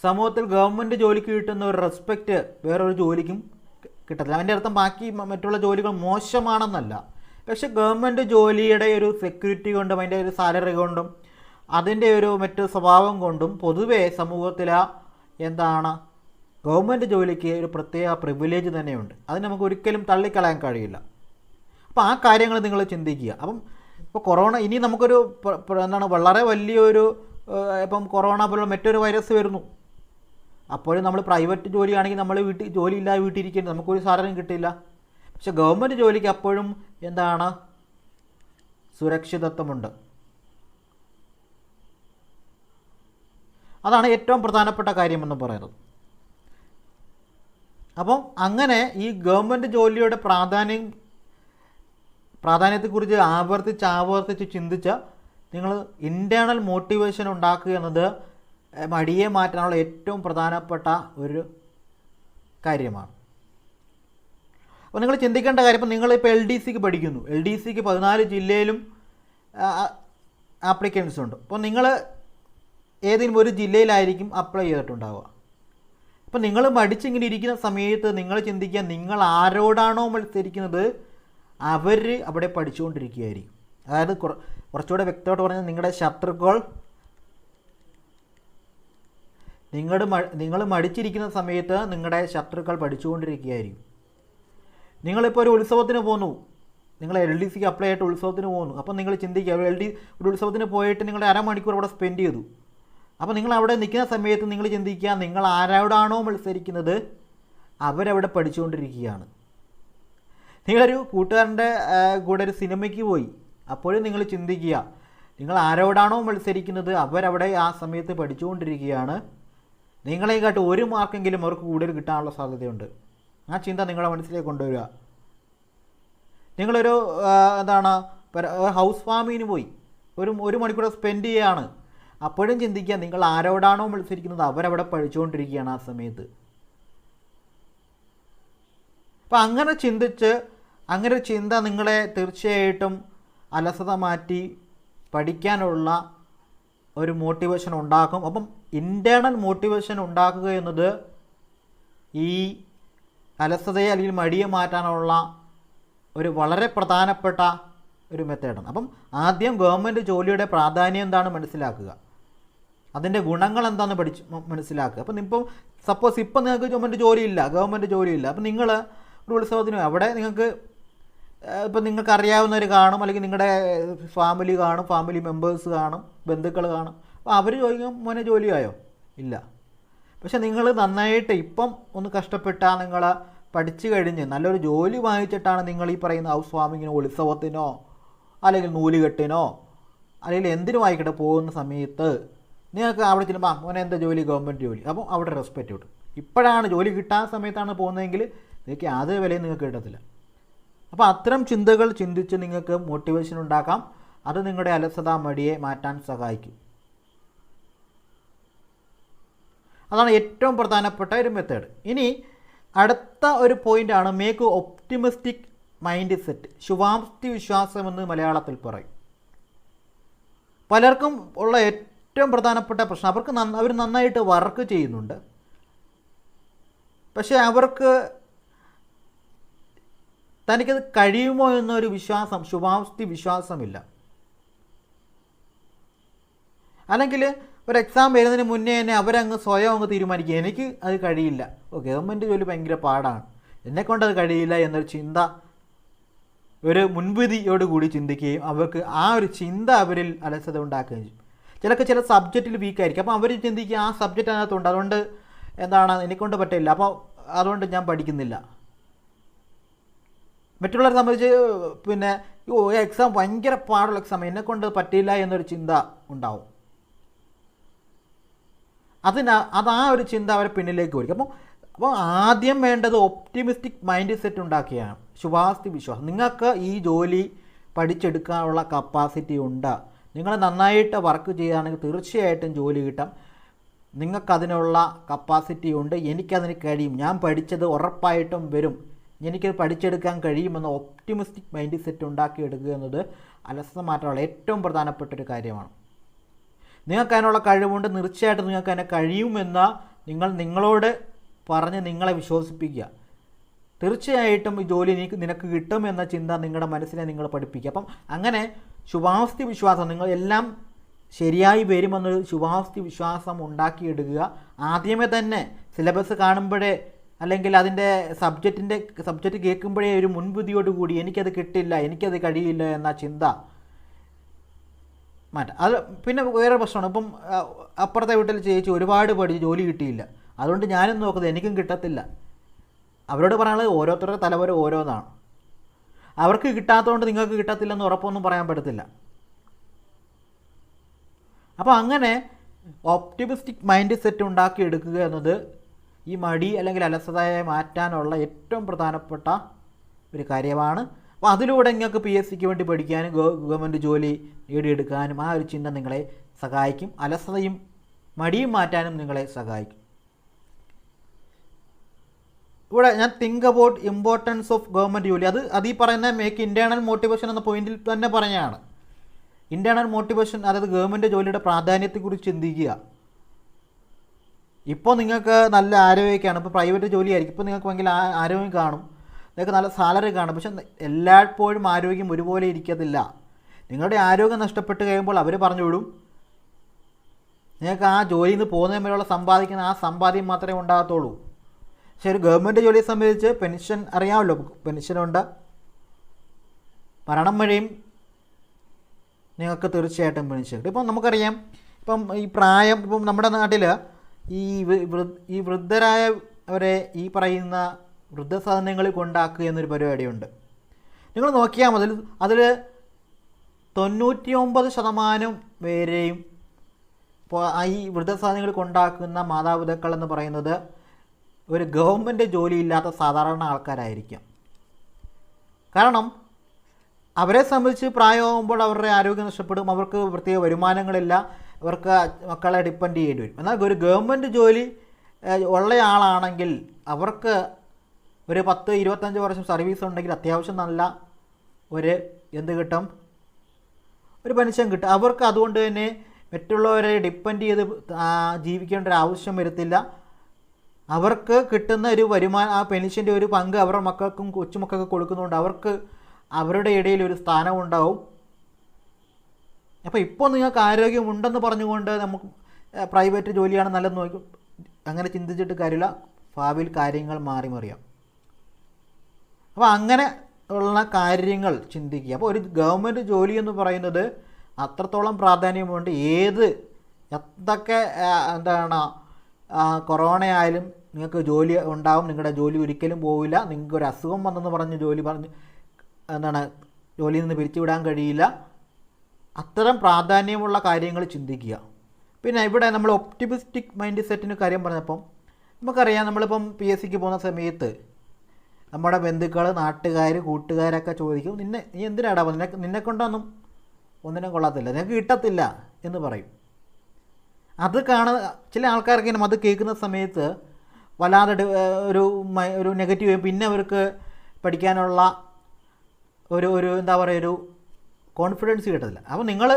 സമൂഹത്തിൽ ഗവൺമെൻറ് ജോലിക്ക് കിട്ടുന്ന ഒരു റെസ്പെക്റ്റ് വേറൊരു ജോലിക്കും കിട്ടത്തില്ല. അതിൻ്റെ അർത്ഥം ബാക്കി മറ്റുള്ള ജോലികൾ മോശമാണെന്നല്ല. പക്ഷേ ഗവൺമെൻറ് ജോലിയുടെ ഒരു സെക്യൂരിറ്റി കൊണ്ടും അതിൻ്റെ ഒരു സാലറി കൊണ്ടും അതിൻ്റെ ഒരു മറ്റു സ്വഭാവം കൊണ്ടും പൊതുവേ സമൂഹത്തിൽ ഗവൺമെൻറ് ജോലിക്ക് ഒരു പ്രത്യേക പ്രിവിലേജ് തന്നെയുണ്ട്. അത് നമുക്ക് ഒരിക്കലും തള്ളിക്കളയാൻ കഴിയില്ല. അപ്പോൾ ആ കാര്യങ്ങൾ നിങ്ങൾ ചിന്തിക്കുക. ഇപ്പോൾ കൊറോണ ഇനി നമുക്കൊരു വളരെ വലിയൊരു ഇപ്പം കൊറോണ പോലുള്ള മറ്റൊരു വൈറസ് വരുന്നു. അപ്പോഴും നമ്മൾ പ്രൈവറ്റ് ജോലിയാണെങ്കിൽ നമ്മൾ ജോലിയില്ലാതെ വീട്ടിലിരിക്കേണ്ടത്, നമുക്കൊരു സാലറിയും കിട്ടില്ല. പക്ഷെ ഗവൺമെൻറ് ജോലിക്ക് അപ്പോഴും സുരക്ഷിതത്വമുണ്ട്. അതാണ് ഏറ്റവും പ്രധാനപ്പെട്ട കാര്യമെന്ന് പറയുന്നത്. അപ്പം അങ്ങനെ ഈ ഗവൺമെൻറ് ജോലിയുടെ പ്രാധാന്യത്തെക്കുറിച്ച് ആവർത്തിച്ച് ചിന്തിച്ച നിങ്ങൾ ഇൻറ്റേർണൽ മോട്ടിവേഷൻ ഉണ്ടാക്കുക എന്നത് മടിയെ മാറ്റാനുള്ള ഏറ്റവും പ്രധാനപ്പെട്ട ഒരു കാര്യമാണ്. അപ്പോൾ നിങ്ങൾ ചിന്തിക്കേണ്ട കാര്യം, ഇപ്പോൾ നിങ്ങളിപ്പോൾ LDCക്ക് പഠിക്കുന്നു. LDCക്ക് 14 ജില്ലയിലും ആപ്ലിക്കൻസ് ഉണ്ട്. അപ്പോൾ നിങ്ങൾ ഏതെങ്കിലും ഒരു ജില്ലയിലായിരിക്കും അപ്ലൈ ചെയ്തിട്ടുണ്ടാവുക. അപ്പോൾ നിങ്ങൾ മടിച്ചിങ്ങനെ ഇരിക്കുന്ന സമയത്ത് നിങ്ങൾ ചിന്തിക്കുക, നിങ്ങൾ ആരോടാണോ മത്സരിക്കുന്നത് അവർ അവിടെ പഠിച്ചുകൊണ്ടിരിക്കുകയായിരിക്കും. അതായത് കുറച്ചുകൂടെ വ്യക്തമായിട്ട് പറഞ്ഞാൽ നിങ്ങളുടെ ശത്രുക്കൾ നിങ്ങൾ മടിച്ചിരിക്കുന്ന സമയത്ത് നിങ്ങളുടെ ശത്രുക്കൾ പഠിച്ചുകൊണ്ടിരിക്കുകയായിരിക്കും. നിങ്ങളിപ്പോൾ ഒരു ഉത്സവത്തിന് പോന്നു, നിങ്ങൾ LDCക്ക് അപ്ലൈ ആയിട്ട് ഉത്സവത്തിന് പോകുന്നു. അപ്പം നിങ്ങൾ ചിന്തിക്കുക, ഒരു ഉത്സവത്തിന് പോയിട്ട് നിങ്ങൾ അരമണിക്കൂർ അവിടെ സ്പെൻഡ് ചെയ്തു. അപ്പോൾ നിങ്ങൾ അവിടെ നിൽക്കുന്ന സമയത്ത് നിങ്ങൾ ചിന്തിക്കുക, നിങ്ങൾ ആരോടാണോ മത്സരിക്കുന്നത് അവരവിടെ പഠിച്ചുകൊണ്ടിരിക്കുകയാണ്. നിങ്ങളൊരു കൂട്ടുകാരൻ്റെ കൂടെ ഒരു സിനിമയ്ക്ക് പോയി, അപ്പോഴും നിങ്ങൾ ചിന്തിക്കുക, നിങ്ങൾ ആരോടാണോ മത്സരിക്കുന്നത് അവരവിടെ ആ സമയത്ത് പഠിച്ചുകൊണ്ടിരിക്കുകയാണ്. നിങ്ങളെക്കാട്ട് ഒരു മാർക്കെങ്കിലും അവർക്ക് കൂടുതൽ കിട്ടാനുള്ള സാധ്യതയുണ്ട്. ആ ചിന്ത നിങ്ങളുടെ മനസ്സിലേക്ക് കൊണ്ടുവരിക. നിങ്ങളൊരു ഹൗസ് വാമിങ്ങിന് പോയി ഒരു മണിക്കൂർ സ്പെൻഡ് ചെയ്യുകയാണ്, അപ്പോഴും ചിന്തിക്കുക, നിങ്ങൾ ആരോടാണോ മത്സരിക്കുന്നത് അവരവിടെ പഠിച്ചുകൊണ്ടിരിക്കുകയാണ് ആ സമയത്ത്. അപ്പം അങ്ങനെ ചിന്തിച്ച് അങ്ങനെ ഒരു ചിന്ത നിങ്ങളെ തീർച്ചയായിട്ടും അലസത മാറ്റി പഠിക്കാനുള്ള ഒരു മോട്ടിവേഷൻ ഉണ്ടാക്കും. അപ്പം ഇൻറ്റേർണൽ മോട്ടിവേഷൻ ഉണ്ടാക്കുക എന്നത് ഈ അലസതയെ അല്ലെങ്കിൽ മടിയെ മാറ്റാനുള്ള ഒരു വളരെ പ്രധാനപ്പെട്ട ഒരു മെത്തേഡാണ്. അപ്പം ആദ്യം ഗവൺമെൻറ് ജോലിയുടെ പ്രാധാന്യം എന്താണ് മനസ്സിലാക്കുക, അതിൻ്റെ ഗുണങ്ങൾ എന്താണെന്ന് മനസ്സിലാക്കുക. അപ്പം ഇപ്പം സപ്പോസ് ഇപ്പം നിങ്ങൾക്ക് ഗവൺമെൻറ് ജോലിയില്ല. അപ്പം നിങ്ങൾ ഒരു ഉത്സവത്തിന് അവിടെ നിങ്ങൾക്ക് ഇപ്പം നിങ്ങൾക്ക് അറിയാവുന്നവർ കാണും, അല്ലെങ്കിൽ നിങ്ങളുടെ ഫാമിലി കാണും, ഫാമിലി മെമ്പേഴ്സ് കാണും, ബന്ധുക്കൾ കാണും. അപ്പോൾ അവർ ചോദിക്കും, മോനെ ജോലിയായോ? ഇല്ല. പക്ഷെ നിങ്ങൾ നന്നായിട്ട് ഇപ്പം ഒന്ന് കഷ്ടപ്പെട്ടാൽ നിങ്ങൾ പഠിച്ചു കഴിഞ്ഞ് നല്ലൊരു ജോലി വാങ്ങിച്ചിട്ടാണ് നിങ്ങൾ ഈ പറയുന്ന ഹൗസ് വാമിങ്ങിനോ ഉത്സവത്തിനോ അല്ലെങ്കിൽ നൂലുകെട്ടിനോ അല്ലെങ്കിൽ എന്തിനു വായിക്കട്ടെ പോകുന്ന സമയത്ത് നിങ്ങൾക്ക് അവിടെ ചെല്ലുമ്പോൾ മോനെ എന്താ ജോലി? ഗവൺമെൻറ് ജോലി. അപ്പം അവിടെ റെസ്പെക്റ്റ് കിട്ടും. ഇപ്പോഴാണ് ജോലി കിട്ടാൻ സമയത്താണ് പോകുന്നതെങ്കിൽ നിങ്ങൾക്ക് യാതൊരു വിലയും നിങ്ങൾക്ക് കിട്ടത്തില്ല. അപ്പോൾ അത്തരം ചിന്തകൾ ചിന്തിച്ച് നിങ്ങൾക്ക് മോട്ടിവേഷൻ ഉണ്ടാക്കാം. അത് നിങ്ങളുടെ അലസത മടിയെ മാറ്റാൻ സഹായിക്കും. അതാണ് ഏറ്റവും പ്രധാനപ്പെട്ട ഒരു മെത്തേഡ്. ഇനി അടുത്ത ഒരു പോയിൻ്റാണ് മേക്ക് ഒപ്റ്റിമിസ്റ്റിക് മൈൻഡ് സെറ്റ്. ശുഭാപ്തി വിശ്വാസമെന്ന് മലയാളത്തിൽ പറയും. പലർക്കും ഉള്ള ഏറ്റവും പ്രധാനപ്പെട്ട പ്രശ്നം, അവർ നന്നായിട്ട് വർക്ക് ചെയ്യുന്നുണ്ട്, പക്ഷേ അവർക്ക് തനിക്കത് കഴിയുമോ എന്നൊരു വിശ്വാസം, ശുഭാപ്തി വിശ്വാസമില്ല. അല്ലെങ്കിൽ ഒരു എക്സാം വരുന്നതിന് മുന്നേ തന്നെ അവരങ്ങ് സ്വയം അങ്ങ് തീരുമാനിക്കുക, എനിക്ക് അത് കഴിയില്ല, ഗവൺമെൻറ് ജോലി ഭയങ്കര പാടാണ്, എന്നെക്കൊണ്ടത് കഴിയില്ല എന്നൊരു ചിന്ത, ഒരു മുൻവിധിയോടുകൂടി ചിന്തിക്കുകയും അവർക്ക് ആ ഒരു ചിന്ത അവരിൽ അലസത ഉണ്ടാക്കുകയും ചെയ്യും. ചില സബ്ജക്റ്റിൽ വീക്കായിരിക്കും. അപ്പോൾ അവർ ചിന്തിക്കുക, ആ സബ്ജക്റ്റ് അതിനകത്തുണ്ട്, അതുകൊണ്ട് എനിക്കൊണ്ട് പറ്റില്ല, അപ്പോൾ അതുകൊണ്ട് ഞാൻ പഠിക്കുന്നില്ല. മറ്റുള്ളവരെ സംബന്ധിച്ച് എക്സാം ഭയങ്കര പാടുള്ള എക്സാം, എന്നെക്കൊണ്ട് പറ്റില്ല എന്നൊരു ചിന്ത ഉണ്ടാവും. ആ ഒരു ചിന്ത അവരെ പിന്നിലേക്ക് ഓടിക്കും. അപ്പോൾ ആദ്യം വേണ്ടത് ഒപ്റ്റിമിസ്റ്റിക് മൈൻഡ് സെറ്റ് ഉണ്ടാക്കിയാണ്, ശുഭാപ്തി വിശ്വാസം. നിങ്ങൾക്ക് ഈ ജോലി പഠിച്ചെടുക്കാനുള്ള കപ്പാസിറ്റി ഉണ്ട്, നിങ്ങൾ നന്നായിട്ട് വർക്ക് ചെയ്യുകയാണെങ്കിൽ തീർച്ചയായിട്ടും ജോലി കിട്ടാം, നിങ്ങൾക്കതിനുള്ള കപ്പാസിറ്റി ഉണ്ട്, എനിക്കതിന് കഴിയും, ഞാൻ പഠിച്ചത് ഉറപ്പായിട്ടും വരും, എനിക്കത് പഠിച്ചെടുക്കാൻ കഴിയുമെന്ന ഒപ്റ്റിമിസ്റ്റിക് മൈൻഡ് സെറ്റ് ഉണ്ടാക്കിയെടുക്കുക എന്നത് അലസത മാറ്റാനുള്ള ഏറ്റവും പ്രധാനപ്പെട്ടൊരു കാര്യമാണ്. നിങ്ങൾക്കതിനുള്ള കഴിവുണ്ട്, തീർച്ചയായിട്ടും നിങ്ങൾക്ക് അതിനെ കഴിയുമെന്ന് നിങ്ങളോട് പറഞ്ഞ് നിങ്ങളെ വിശ്വസിപ്പിക്കുക. തീർച്ചയായിട്ടും ഈ ജോലി നിനക്ക് കിട്ടുമെന്ന ചിന്ത നിങ്ങളുടെ മനസ്സിനെ നിങ്ങൾ പഠിപ്പിക്കുക. അപ്പം അങ്ങനെ ശുഭാപ്തി വിശ്വാസം, നിങ്ങൾ എല്ലാം ശരിയായി വരുമെന്നൊരു ശുഭാപ്തി വിശ്വാസം ഉണ്ടാക്കിയെടുക്കുക. ആദ്യമേ തന്നെ സിലബസ് കാണുമ്പോഴേ അല്ലെങ്കിൽ അതിൻ്റെ സബ്ജക്റ്റ് കേൾക്കുമ്പോഴേ ഒരു മുൻവിധിയോടുകൂടി എനിക്കത് കിട്ടില്ല, എനിക്കത് കഴിയില്ല എന്ന ചിന്ത മാറ്റാം. അത് പിന്നെ വേറെ പ്രശ്നമാണ്. ഇപ്പം അപ്പുറത്തെ വീട്ടിൽ ചേച്ചി ഒരുപാട് പഠിച്ച് ജോലി കിട്ടിയില്ല, അതുകൊണ്ട് ഞാനും നോക്കുന്നത് എനിക്കും കിട്ടത്തില്ല. അവരോട് പറയാനുള്ളത് ഓരോരുത്തരുടെ തലവര ഓരോന്നാണ്. അവർക്ക് കിട്ടാത്തതുകൊണ്ട് നിങ്ങൾക്ക് കിട്ടത്തില്ലെന്ന് ഉറപ്പൊന്നും പറയാൻ പറ്റത്തില്ല. അപ്പോൾ അങ്ങനെ ഓപ്റ്റിമിസ്റ്റിക് മൈൻഡ് സെറ്റ് ഉണ്ടാക്കിയെടുക്കുക എന്നത് ഈ മടി അല്ലെങ്കിൽ അലസതയെ മാറ്റാനുള്ള ഏറ്റവും പ്രധാനപ്പെട്ട ഒരു കാര്യമാണ്. അപ്പോൾ അതിലൂടെ നിങ്ങൾക്ക് PSCക്ക് വേണ്ടി പഠിക്കാനും ഗവൺമെൻറ് ജോലി നേടിയെടുക്കാനും ആ ഒരു ചിന്ത നിങ്ങളെ സഹായിക്കും. അലസതയും മടിയും മാറ്റാനും നിങ്ങളെ സഹായിക്കും. ഇവിടെ ഞാൻ think about importance of government ജോലി, അത് ഈ പറയുന്ന മേക്ക് ഇൻറ്റേർണൽ മോട്ടിവേഷൻ എന്ന പോയിന്റിൽ തന്നെ പറഞ്ഞതാണ്. ഇൻറ്റേർണൽ മോട്ടിവേഷൻ, അതായത് ഗവൺമെൻറ് ജോലിയുടെ പ്രാധാന്യത്തെക്കുറിച്ച് ചിന്തിക്കുക. ഇപ്പോൾ നിങ്ങൾക്ക് നല്ല ആരോഗ്യമൊക്കെയാണ്, ഇപ്പോൾ പ്രൈവറ്റ് ജോലിയായിരിക്കും, ഇപ്പോൾ നിങ്ങൾക്ക് ഭയങ്കര ആരോഗ്യം കാണും, നിങ്ങൾക്ക് നല്ല സാലറി കാണും, പക്ഷെ എല്ലായ്പ്പോഴും ആരോഗ്യം ഒരുപോലെ ഇരിക്കത്തില്ല. നിങ്ങളുടെ ആരോഗ്യം നഷ്ടപ്പെട്ട് കഴിയുമ്പോൾ അവർ പറഞ്ഞു വിടും. നിങ്ങൾക്ക് ആ ജോലിയിൽ നിന്ന് പോകുന്നതിന് വരെയുള്ള സമ്പാദിക്കുന്ന ആ സമ്പാദ്യം മാത്രമേ ഉണ്ടാകത്തുള്ളൂ. പക്ഷേ ഒരു ഗവൺമെൻറ് ജോലിയെ സംബന്ധിച്ച് പെൻഷൻ അറിയാമല്ലോ, പെൻഷനുണ്ട്. മരണം വരെയും നിങ്ങൾക്ക് തീർച്ചയായിട്ടും പെൻഷൻ കിട്ടും. ഇപ്പം നമുക്കറിയാം, ഇപ്പം ഈ പ്രായം, ഇപ്പം നമ്മുടെ നാട്ടിൽ ഈ വൃദ്ധരായവരെ ഈ പറയുന്ന വൃദ്ധസദനങ്ങളിൽ കൊണ്ടാക്കുക എന്നൊരു പരിപാടിയുണ്ട്. നിങ്ങൾ നോക്കിയാൽ മതി, അതിൽ 99% പേരെയും ഇപ്പോൾ ഈ വൃദ്ധസദനങ്ങളിൽ കൊണ്ടാക്കുന്ന മാതാപിതാക്കൾ എന്ന് പറയുന്നത് ഒരു ഗവൺമെൻറ് ജോലിയില്ലാത്ത സാധാരണ ആൾക്കാരായിരിക്കാം. കാരണം അവരെ സംബന്ധിച്ച് പ്രായമാകുമ്പോൾ അവരുടെ ആരോഗ്യം നഷ്ടപ്പെടും, അവർക്ക് പ്രത്യേക വരുമാനങ്ങളില്ല, അവർക്ക് മക്കളെ ഡിപ്പെൻഡ് ചെയ്യേണ്ടി വരും. എന്നാൽ ഒരു ഗവൺമെൻറ് ജോലി ഉള്ള ആളാണെങ്കിൽ അവർക്ക് ഒരു 10-25 വർഷം സർവീസ് ഉണ്ടെങ്കിൽ അത്യാവശ്യം നല്ല ഒരു എന്ത് കിട്ടും, ഒരു പെൻഷൻ കിട്ടും. അവർക്ക് അതുകൊണ്ട് തന്നെ മറ്റുള്ളവരെ ഡിപ്പെൻഡ് ചെയ്ത് ജീവിക്കേണ്ട ഒരു ആവശ്യം വരത്തില്ല. അവർക്ക് കിട്ടുന്ന ഒരു വരുമാനം, ആ പെൻഷൻ്റെ ഒരു പങ്ക് അവരുടെ മക്കൾക്കും കൊച്ചുമക്കൾക്കും കൊടുക്കുന്നതുകൊണ്ട് അവർക്ക് അവരുടെ ഇടയിൽ ഒരു സ്ഥാനമുണ്ടാവും. അപ്പോൾ ഇപ്പോൾ നിങ്ങൾക്ക് ആരോഗ്യമുണ്ടെന്ന് പറഞ്ഞുകൊണ്ട് നമുക്ക് പ്രൈവറ്റ് ജോലിയാണ് നല്ലതെന്ന് നോക്കും, അങ്ങനെ ചിന്തിച്ചിട്ട് കാര്യമില്ല. ഭാവിയിൽ കാര്യങ്ങൾ മാറി മറിയാം. അപ്പോൾ അങ്ങനെ ഉള്ള കാര്യങ്ങൾ ചിന്തിക്കുക. അപ്പോൾ ഒരു ഗവൺമെൻറ് ജോലി എന്ന് പറയുന്നത് അത്രത്തോളം പ്രാധാന്യമുണ്ട്. എന്തൊക്കെ എന്താണ് കൊറോണ ആയാലും നിങ്ങൾക്ക് ജോലി ഉണ്ടാവും, നിങ്ങളുടെ ജോലി ഒരിക്കലും പോവില്ല. നിങ്ങൾക്ക് ഒരു അസുഖം വന്നെന്ന് പറഞ്ഞ് ജോലിയിൽ നിന്ന് പിരിച്ചുവിടാൻ കഴിയില്ല. അത്തരം പ്രാധാന്യമുള്ള കാര്യങ്ങൾ ചിന്തിക്കുക. പിന്നെ ഇവിടെ നമ്മൾ ഒപ്റ്റിമിസ്റ്റിക് മൈൻഡ് സെറ്റിന് കാര്യം പറഞ്ഞപ്പം നമുക്കറിയാം, നമ്മളിപ്പം PSCക്ക് പോകുന്ന സമയത്ത് നമ്മുടെ ബന്ധുക്കൾ, നാട്ടുകാർ, കൂട്ടുകാരൊക്കെ ചോദിക്കും, നീ എന്തിനാടാ നിന്നെ കൊണ്ടൊന്നും ഒന്നിനും കൊള്ളത്തില്ല, നിനക്ക് കിട്ടത്തില്ല എന്ന് പറയും. അത് ചില ആൾക്കാർക്ക് അത് കേൾക്കുന്ന സമയത്ത് വല്ലാതെ ഒരു നെഗറ്റീവ്, പിന്നെ അവർക്ക് പഠിക്കാനുള്ള ഒരു എന്താ പറയുക, ഒരു കോൺഫിഡൻസ് കിട്ടത്തില്ല. അപ്പോൾ നിങ്ങൾ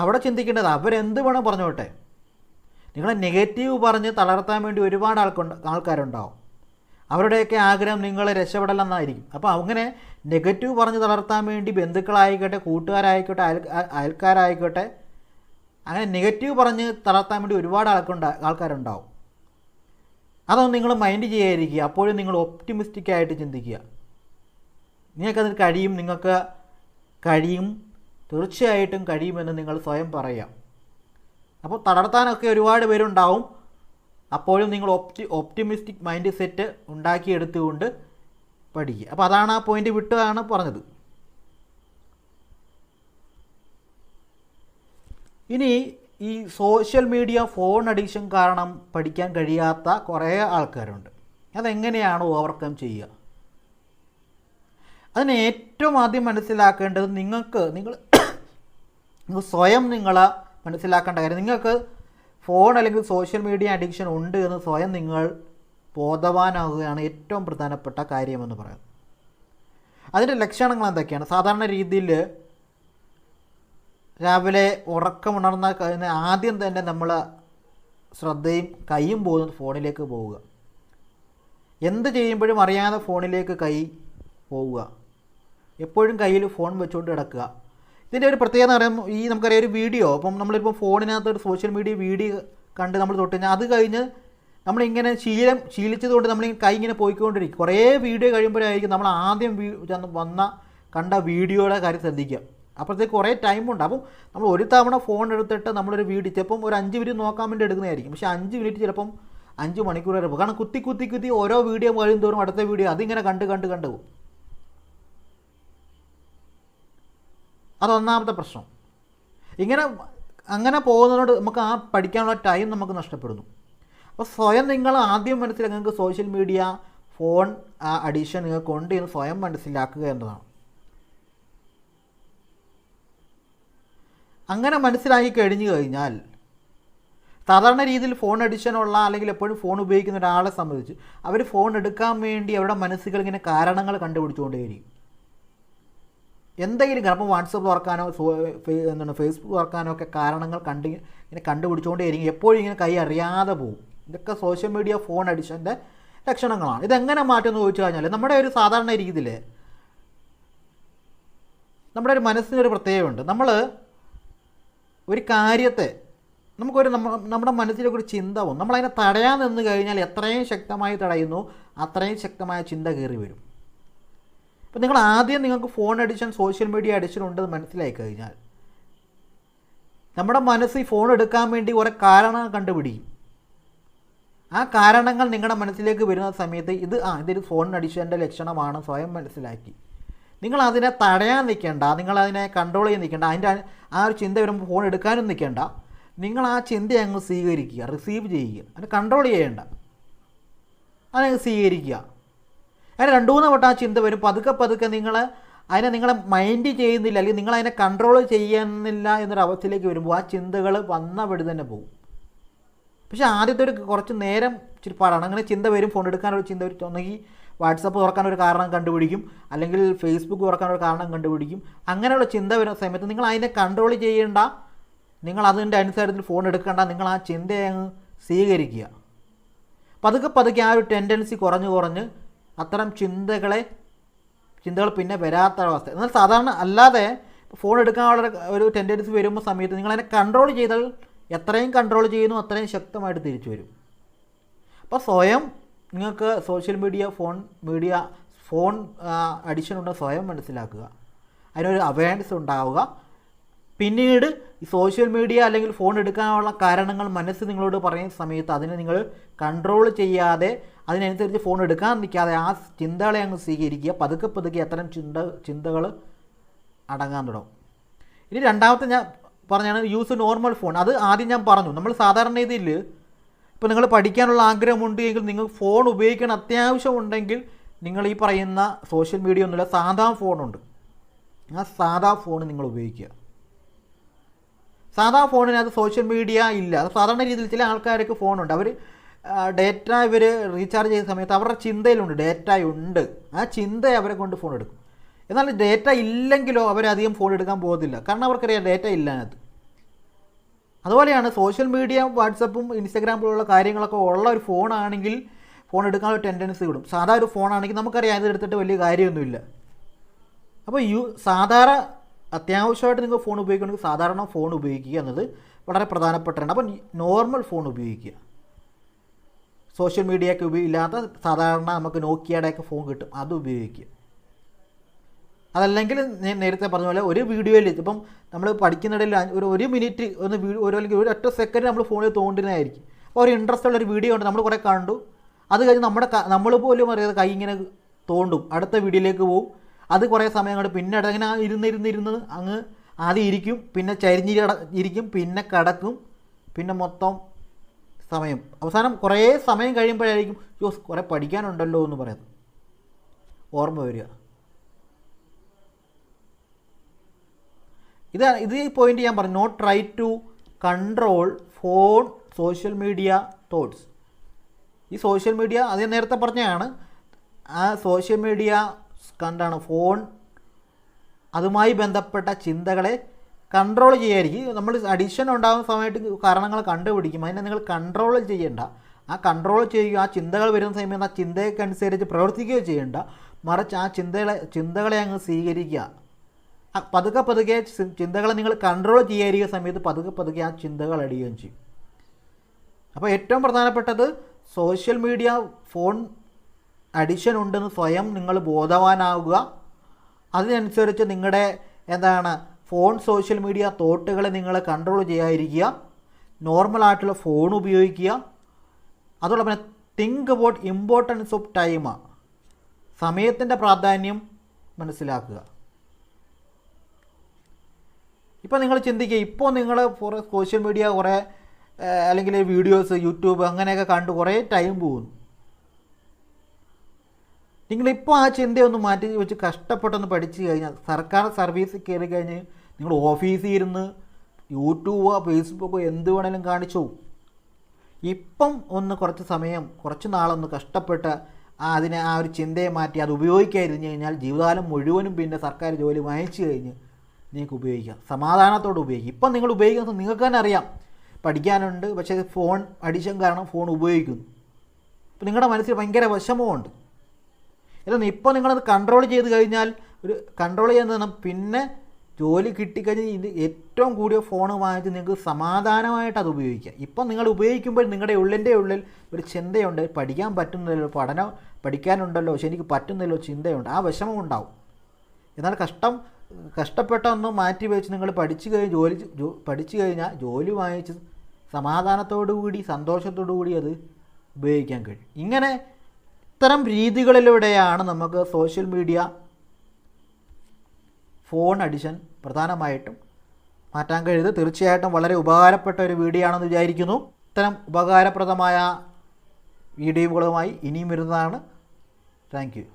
അവിടെ ചിന്തിക്കേണ്ടത് അവരെന്ത് വേണം പറഞ്ഞോട്ടെ, നിങ്ങളെ നെഗറ്റീവ് പറഞ്ഞ് തളർത്താൻ വേണ്ടി ഒരുപാട് ആൾക്കാരുണ്ടാവും. അവരുടെയൊക്കെ ആഗ്രഹം നിങ്ങൾ രക്ഷപ്പെടലെന്നായിരിക്കും. അപ്പോൾ അങ്ങനെ നെഗറ്റീവ് പറഞ്ഞ് തളർത്താൻ വേണ്ടി ബന്ധുക്കളായിക്കോട്ടെ, കൂട്ടുകാരായിക്കോട്ടെ, അയൽക്കാരായിക്കോട്ടെ, അങ്ങനെ നെഗറ്റീവ് പറഞ്ഞ് തളർത്താൻ വേണ്ടി ഒരുപാട് ആൾക്കാരുണ്ടാവും. അതൊന്നും നിങ്ങൾ മൈൻഡ് ചെയ്യാതിരിക്കുക. അപ്പോഴും നിങ്ങൾ ഒപ്റ്റിമിസ്റ്റിക്കായിട്ട് ചിന്തിക്കുക. നിങ്ങൾക്കതിന് കഴിയും, നിങ്ങൾക്ക് കഴിയും, തീർച്ചയായിട്ടും കഴിയുമെന്ന് നിങ്ങൾ സ്വയം പറയാം. അപ്പോൾ തളർത്താനൊക്കെ ഒരുപാട് പേരുണ്ടാവും. അപ്പോഴും നിങ്ങൾ ഒപ്റ്റിമിസ്റ്റിക് മൈൻഡ് സെറ്റ് ഉണ്ടാക്കിയെടുത്തുകൊണ്ട് പഠിക്കുക. അപ്പോൾ അതാണ് ആ പോയിൻ്റ് വിട്ടതാണ് പറഞ്ഞത്. ഇനി ഈ സോഷ്യൽ മീഡിയ, ഫോൺ അഡിക്ഷൻ കാരണം പഠിക്കാൻ കഴിയാത്ത കുറേ ആൾക്കാരുണ്ട്. അതെങ്ങനെയാണ് ഓവർകം ചെയ്യുക? അതിന് ഏറ്റവും ആദ്യം മനസ്സിലാക്കേണ്ടത് നിങ്ങൾ സ്വയം മനസ്സിലാക്കേണ്ട കാര്യം, നിങ്ങൾക്ക് ഫോൺ അല്ലെങ്കിൽ സോഷ്യൽ മീഡിയ അഡിക്ഷൻ ഉണ്ട് എന്ന് സ്വയം നിങ്ങൾ ബോധവാനാവുകയാണ് ഏറ്റവും പ്രധാനപ്പെട്ട കാര്യമെന്ന് പറയുന്നത്. അതിൻ്റെ ലക്ഷണങ്ങൾ എന്തൊക്കെയാണ്? സാധാരണ രീതിയിൽ രാവിലെ ഉറക്കമുണർന്ന ആദ്യം തന്നെ നമ്മൾ ശ്രദ്ധയും കൈയും പോകുന്നത് ഫോണിലേക്ക് പോവുക. എന്ത് ചെയ്യുമ്പോഴും അറിയാതെ ഫോണിലേക്ക് കൈ പോവുക. എപ്പോഴും കയ്യിൽ ഫോൺ വെച്ചുകൊണ്ട് കിടക്കുക. ഇതിൻ്റെ ഒരു പ്രത്യേകത എന്ന് പറയുമ്പോൾ നമുക്കറിയാം, ഒരു വീഡിയോ, അപ്പം നമ്മളിപ്പോൾ ഫോണിനകത്ത് ഒരു സോഷ്യൽ മീഡിയ വീഡിയോ കണ്ട് നമ്മൾ തൊട്ട് കഴിഞ്ഞാൽ അത് കഴിഞ്ഞ് നമ്മളിങ്ങനെ ശീലിച്ചതുകൊണ്ട് നമ്മൾ കൈ ഇങ്ങനെ പോയിക്കൊണ്ടിരിക്കും. കുറേ വീഡിയോ കഴിയുമ്പോഴായിരിക്കും നമ്മൾ ആദ്യം കണ്ട വീഡിയോയുടെ കാര്യം ശ്രദ്ധിക്കുക. അപ്പോഴത്തേക്ക് കുറേ ടൈമുണ്ട്. അപ്പം നമ്മൾ ഒരു തവണ ഫോൺ എടുത്തിട്ട് നമ്മളൊരു വീഡിയോ ചിലപ്പം ഒരു 5 മിനിറ്റ് നോക്കാൻ വേണ്ടി എടുക്കുന്നതായിരിക്കും. പക്ഷേ 5 മിനിറ്റ് ചിലപ്പം 5 മണിക്കൂർ വരെ പോകും. കാരണം കുത്തി ഓരോ വീഡിയോ കഴിയും തോറും അടുത്ത വീഡിയോ അതിങ്ങനെ കണ്ട് പോകും. അതൊന്നാമത്തെ പ്രശ്നം. അങ്ങനെ പോകുന്നതുകൊണ്ട് നമുക്ക് ആ പഠിക്കാനുള്ള ടൈം നമുക്ക് നഷ്ടപ്പെടുന്നു. അപ്പോൾ സ്വയം നിങ്ങൾ ആദ്യം മനസ്സിലാക്കുക, നിങ്ങൾക്ക് സോഷ്യൽ മീഡിയ, ഫോൺ അഡിക്ഷൻ നിങ്ങൾക്കുണ്ട് എന്ന് സ്വയം മനസ്സിലാക്കുക എന്നതാണ്. അങ്ങനെ മനസ്സിലാക്കി കഴിഞ്ഞു കഴിഞ്ഞാൽ സാധാരണ രീതിയിൽ ഫോൺ അഡിക്ഷനുള്ള അല്ലെങ്കിൽ എപ്പോഴും ഫോൺ ഉപയോഗിക്കുന്ന ഒരാളെ സംബന്ധിച്ച് അവർ ഫോൺ എടുക്കാൻ വേണ്ടി അവരുടെ മനസ്സുകൾ ഇങ്ങനെ കാരണങ്ങൾ കണ്ടുപിടിച്ചുകൊണ്ടേയിരിക്കും. എന്തെങ്കിലും അപ്പം വാട്സപ്പ് തുറക്കാനോ ഫേസ്ബുക്ക് തുറക്കാനോ ഒക്കെ കാരണങ്ങൾ ഇങ്ങനെ കണ്ടുപിടിച്ചുകൊണ്ടേയിരിക്കും. എപ്പോഴും ഇങ്ങനെ കൈ അറിയാതെ പോകും. ഇതൊക്കെ സോഷ്യൽ മീഡിയ, ഫോൺ അഡിക്ഷൻ്റെ ലക്ഷണങ്ങളാണ്. ഇതെങ്ങനെ മാറ്റുമെന്ന് ചോദിച്ചു കഴിഞ്ഞാൽ നമ്മുടെ ഒരു സാധാരണ രീതിയിൽ നമ്മുടെ ഒരു മനസ്സിനൊരു പ്രത്യേകമുണ്ട്. നമ്മൾ ഒരു കാര്യത്തെ നമ്മുടെ മനസ്സിലേക്ക് ഒരു ചിന്ത വന്നു, നമ്മളതിനെ തടയാൻ നിന്ന് കഴിഞ്ഞാൽ എത്രയും ശക്തമായി തടയുന്നു അത്രയും ശക്തമായ ചിന്ത കയറി വരും. അപ്പോൾ നിങ്ങൾക്ക് phone addiction, social media addiction ഉണ്ടെന്ന് മനസ്സിലായി കഴിഞ്ഞാൽ നമ്മുടെ മനസ്സ് ഈ ഫോൺ എടുക്കാൻ വേണ്ടി കുറേ കാരണങ്ങൾ കണ്ടുപിടിക്കും. ആ കാരണങ്ങൾ നിങ്ങളുടെ മനസ്സിലേക്ക് വരുന്ന സമയത്ത് ഇതൊരു ഫോൺ അഡിക്ഷൻ്റെ ലക്ഷണമാണ് സ്വയം മനസ്സിലാക്കി. നിങ്ങളതിനെ തടയാൻ നിൽക്കേണ്ട, നിങ്ങളതിനെ കൺട്രോൾ ചെയ്യാൻ നിൽക്കേണ്ട, അതിൻ്റെ ആ ഒരു ചിന്ത വരുമ്പോൾ ഫോൺ എടുക്കാനും നിൽക്കേണ്ട. നിങ്ങൾ ആ ചിന്ത അങ്ങ് സ്വീകരിക്കുക, റിസീവ് ചെയ്യുക, അതിനെ കൺട്രോൾ ചെയ്യേണ്ട, അതിനെ സ്വീകരിക്കുക. അതിന് 2-3 വട്ടം ആ ചിന്ത വരും. പതുക്കെ നിങ്ങളെ മൈൻഡ് ചെയ്യുന്നില്ല, അല്ലെങ്കിൽ നിങ്ങളതിനെ കൺട്രോൾ ചെയ്യുന്നില്ല എന്നൊരവസ്ഥയിലേക്ക് വരുമ്പോൾ ആ ചിന്തകൾ വന്ന വഴി തന്നെ പോകും. പക്ഷേ ആദ്യത്തെ കുറച്ച് നേരം ഇച്ചിരി പാടാണ്. അങ്ങനെ ചിന്ത വരും, ഫോൺ എടുക്കാനൊരു ചിന്ത വരും. ഒന്നെങ്കിൽ വാട്സപ്പ് തുറക്കാനൊരു കാരണം കണ്ടുപിടിക്കും, അല്ലെങ്കിൽ ഫേസ്ബുക്ക് തുറക്കാനൊരു കാരണം കണ്ടുപിടിക്കും. അങ്ങനെയുള്ള ചിന്ത വരുന്ന സമയത്ത് നിങ്ങൾ അതിനെ കൺട്രോൾ ചെയ്യേണ്ട, നിങ്ങൾ അതിൻ്റെ അനുസരിച്ച് ഫോൺ എടുക്കേണ്ട, നിങ്ങൾ ആ ചിന്തയെ അങ്ങ് സ്വീകരിക്കുക. പതുക്കെ ആ ഒരു ടെൻഡൻസി കുറഞ്ഞ് അത്തരം ചിന്തകൾ പിന്നെ വരാത്ത അവസ്ഥ. എന്നാൽ സാധാരണ അല്ലാതെ ഫോൺ എടുക്കാനുള്ള ഒരു ടെൻഡൻസി വരുമ്പോൾ സമയത്ത് നിങ്ങളതിനെ കൺട്രോൾ ചെയ്താൽ എത്രയും കൺട്രോൾ ചെയ്യുന്നു അത്രയും ശക്തമായിട്ട് തിരിച്ചു വരും. അപ്പോൾ സ്വയം നിങ്ങൾക്ക് സോഷ്യൽ മീഡിയ ഫോൺ അഡിക്ഷൻ ഉണ്ടെന്ന് സ്വയം മനസ്സിലാക്കുക, അതിനൊരു അവയർനെസ് ഉണ്ടാവുക. പിന്നീട് ഈ സോഷ്യൽ മീഡിയ അല്ലെങ്കിൽ ഫോൺ എടുക്കാനുള്ള കാരണങ്ങൾ മനസ്സ് നിങ്ങളോട് പറയുന്ന സമയത്ത് അതിനെ നിങ്ങൾ കൺട്രോൾ ചെയ്യാതെ, അതിനനുസരിച്ച് ഫോൺ എടുക്കാൻ നിൽക്കാതെ ആ ചിന്തകളെ അങ്ങ് സ്വീകരിക്കുക. പതുക്കെ അത്തരം ചിന്തകൾ അടങ്ങാൻ തുടങ്ങും. ഇനി രണ്ടാമത്തെ ഞാൻ പറഞ്ഞാണ് യൂസ് നോർമൽ ഫോൺ. അത് ആദ്യം ഞാൻ പറഞ്ഞു. നമ്മൾ സാധാരണ രീതിയിൽ ഇപ്പോൾ നിങ്ങൾ പഠിക്കാനുള്ള ആഗ്രഹമുണ്ട് എങ്കിൽ നിങ്ങൾ ഫോൺ ഉപയോഗിക്കണം അത്യാവശ്യമുണ്ടെങ്കിൽ നിങ്ങൾ ഈ പറയുന്ന സോഷ്യൽ മീഡിയ ഒന്നുമില്ല, സാധാ ഫോണുണ്ട്, ആ സാധാ ഫോൺ നിങ്ങൾ ഉപയോഗിക്കുക. സാധാ ഫോണിനകത്ത് സോഷ്യൽ മീഡിയ ഇല്ല. അത് സാധാരണ രീതിയിൽ ചില ആൾക്കാർക്ക് ഫോണുണ്ട്, അവർ ഡേറ്റ റീചാർജ് ചെയ്യുന്ന സമയത്ത് അവരുടെ ചിന്തയിലുണ്ട് ഡേറ്റ ഉണ്ട്, ആ ചിന്ത അവരെ കൊണ്ട് ഫോൺ എടുക്കും. എന്നാൽ ഡേറ്റ ഇല്ലെങ്കിലോ അവരധികം ഫോൺ എടുക്കാൻ പോകുന്നില്ല, കാരണം അവർക്കറിയാം ഡേറ്റ ഇല്ല അതിനകത്ത്. അതുപോലെയാണ് സോഷ്യൽ മീഡിയ, വാട്സപ്പും ഇൻസ്റ്റഗ്രാം പോലുള്ള കാര്യങ്ങളൊക്കെ ഉള്ള ഒരു ഫോണാണെങ്കിൽ ഫോൺ എടുക്കാനുള്ള ടെൻഡൻസി വിടും. സാധാ ഒരു ഫോണാണെങ്കിൽ നമുക്കറിയാം ഇതെടുത്തിട്ട് വലിയ കാര്യമൊന്നുമില്ല. അപ്പോൾ സാധാരണ അത്യാവശ്യമായിട്ട് നിങ്ങൾ ഫോൺ ഉപയോഗിക്കണമെങ്കിൽ സാധാരണ ഫോൺ ഉപയോഗിക്കുക എന്നത് വളരെ പ്രധാനപ്പെട്ടാണ്. അപ്പോൾ നോർമൽ ഫോൺ ഉപയോഗിക്കുക. സോഷ്യൽ മീഡിയയൊക്കെ ഇല്ലാത്ത സാധാരണ നമുക്ക് നോക്കിയയുടെയൊക്കെ ഫോൺ കിട്ടും, അത് ഉപയോഗിക്കുക. അതല്ലെങ്കിൽ ഞാൻ നേരത്തെ പറഞ്ഞ പോലെ ഒരു വീഡിയോയിൽ ഇപ്പം നമ്മൾ പഠിക്കുന്നിടയിൽ ഒരു മിനിറ്റ് അല്ലെങ്കിൽ ഒരു ഒറ്റ സെക്കൻഡ് നമ്മൾ ഫോണിൽ തോണ്ടുന്നതായിരിക്കും. അപ്പോൾ ഒരു ഇൻട്രസ്റ്റ് ഉള്ളൊരു വീഡിയോ ഉണ്ട്, നമ്മൾ കുറേ കണ്ടു, അത് കഴിഞ്ഞ് നമ്മൾ പോലും അറിയാതെ കൈ ഇങ്ങനെ തോണ്ടും, അടുത്ത വീഡിയോയിലേക്ക് പോകും. അത് കുറേ സമയം കൊണ്ട് പിന്നെ അങ്ങനെ ഇരുന്ന് അങ്ങ് ആദ്യം ഇരിക്കും, പിന്നെ ഇരിക്കും, പിന്നെ കിടക്കും, പിന്നെ മൊത്തം സമയം അവസാനം കുറേ സമയം കഴിയുമ്പോഴായിരിക്കും കുറേ പഠിക്കാനുണ്ടല്ലോ എന്ന് പറയുന്നത് ഓർമ്മ വരിക. ഇത് ഈ പോയിന്റ് ഞാൻ പറഞ്ഞു. Not try to control phone social media thoughts. ഈ സോഷ്യൽ മീഡിയ അത് നേരത്തെ പറഞ്ഞതാണ്, ആ സോഷ്യൽ മീഡിയ കണ്ടാണ് ഫോൺ അതുമായി ബന്ധപ്പെട്ട ചിന്തകളെ കൺട്രോൾ ചെയ്യായിരിക്കും. നമ്മൾ അഡിക്ഷൻ ഉണ്ടാകുന്ന സമയത്ത് കാരണങ്ങൾ കണ്ടുപിടിക്കും, അതിനെ നിങ്ങൾ കൺട്രോൾ ചെയ്യേണ്ട. ആ കൺട്രോൾ ചെയ്യുക, ആ ചിന്തകൾ വരുന്ന സമയത്ത് ആ ചിന്തയ്ക്കനുസരിച്ച് പ്രവർത്തിക്കുകയോ ചെയ്യേണ്ട, മറിച്ച് ആ ചിന്തകളെ അങ്ങ് സ്വീകരിക്കുക. പതുക്കെ ചിന്തകളെ നിങ്ങൾ കൺട്രോൾ ചെയ്യാതിരിക്കുന്ന സമയത്ത് പതുക്കെ ആ ചിന്തകൾ അടിയുകയും ചെയ്യും. അപ്പോൾ ഏറ്റവും പ്രധാനപ്പെട്ടത് സോഷ്യൽ മീഡിയ ഫോൺ അഡിക്ഷൻ ഉണ്ടെന്ന് സ്വയം നിങ്ങൾ ബോധവാനാവുക. അതിനനുസരിച്ച് നിങ്ങളുടെ ഫോൺ സോഷ്യൽ മീഡിയ തോട്ടുകളെ നിങ്ങൾ കൺട്രോൾ ചെയ്യാതിരിക്കുക. നോർമലായിട്ടുള്ള ഫോൺ ഉപയോഗിക്കുക. അതോടൊപ്പം think about importance of time, സമയത്തിൻ്റെ പ്രാധാന്യം മനസ്സിലാക്കുക. ഇപ്പോൾ നിങ്ങൾ ചിന്തിക്കുക, ഇപ്പോൾ നിങ്ങൾ സോഷ്യൽ മീഡിയ കുറേ അല്ലെങ്കിൽ വീഡിയോസ് യൂട്യൂബ് അങ്ങനെയൊക്കെ കണ്ട് കുറേ ടൈം പോകുന്നു. നിങ്ങളിപ്പോൾ ആ ചിന്തയൊന്ന് മാറ്റി വെച്ച് കഷ്ടപ്പെട്ടൊന്ന് പഠിച്ചു കഴിഞ്ഞാൽ, സർക്കാർ സർവീസിൽ കയറി കഴിഞ്ഞ് നിങ്ങൾ ഓഫീസിൽ ഇരുന്ന് യൂട്യൂബോ ഫേസ്ബുക്കോ എന്ത് വേണേലും കാണിച്ചു. ഇപ്പം ഒന്ന് കുറച്ച് സമയം കുറച്ച് നാളൊന്ന് കഷ്ടപ്പെട്ട് അതിനെ ആ ഒരു ചിന്തയെ മാറ്റി അത് ഉപയോഗിക്കാതിരുന്നു കഴിഞ്ഞാൽ ജീവിതകാലം മുഴുവനും പിന്നെ സർക്കാർ ജോലി വാങ്ങിച്ചു കഴിഞ്ഞ് നിങ്ങൾക്ക് ഉപയോഗിക്കാം, സമാധാനത്തോടെ ഉപയോഗിക്കാം. ഇപ്പം നിങ്ങൾ ഉപയോഗിക്കുന്നത് നിങ്ങൾക്ക് തന്നെ അറിയാം, പഠിക്കാനുണ്ട്, പക്ഷേ ഫോൺ അഡിക്ഷൻ കാരണം ഫോൺ ഉപയോഗിക്കുന്നു. അപ്പോൾ നിങ്ങളുടെ മനസ്സിൽ ഭയങ്കര വിഷമമുണ്ട്. എന്നാൽ ഇപ്പോൾ നിങ്ങളത് കൺട്രോൾ ചെയ്ത് കഴിഞ്ഞാൽ, ഒരു കൺട്രോൾ ചെയ്യുന്നതാണ് പിന്നെ ജോലി കിട്ടിക്കഴിഞ്ഞ് ഇത് ഏറ്റവും കൂടിയ ഫോൺ വാങ്ങിച്ച് നിങ്ങൾക്ക് സമാധാനമായിട്ട് അത് ഉപയോഗിക്കാം. ഇപ്പം നിങ്ങൾ ഉപയോഗിക്കുമ്പോൾ നിങ്ങളുടെ ഉള്ളിൽ ഒരു ചിന്തയുണ്ട്, പഠിക്കാൻ പറ്റുന്നില്ലല്ലോ, പഠിക്കാനുണ്ടല്ലോ, പക്ഷെ എനിക്ക് പറ്റുന്നില്ലോ, ചിന്തയുണ്ട്, ആ വിഷമം ഉണ്ടാവും. എന്നാൽ കഷ്ടപ്പെട്ടൊന്ന് മാറ്റി വെച്ച് നിങ്ങൾ പഠിച്ചു കഴിഞ്ഞാൽ ജോലി വാങ്ങിച്ച് സമാധാനത്തോടു കൂടി സന്തോഷത്തോടു കൂടി അത് ഉപയോഗിക്കാൻ കഴിയും. ഇങ്ങനെ ഇത്തരം രീതികളിലൂടെയാണ് നമുക്ക് സോഷ്യൽ മീഡിയ ഫോൺ അഡിഷൻ പ്രധാനമായിട്ടും മാറ്റാൻ കഴിയുന്നത്. തീർച്ചയായിട്ടും വളരെ ഉപകാരപ്പെട്ട ഒരു വീഡിയോ ആണെന്ന് വിചാരിക്കുന്നു. ഇത്തരം ഉപകാരപ്രദമായ വീഡിയോകളുമായി ഇനിയും വരുന്നതാണ്. Thank you.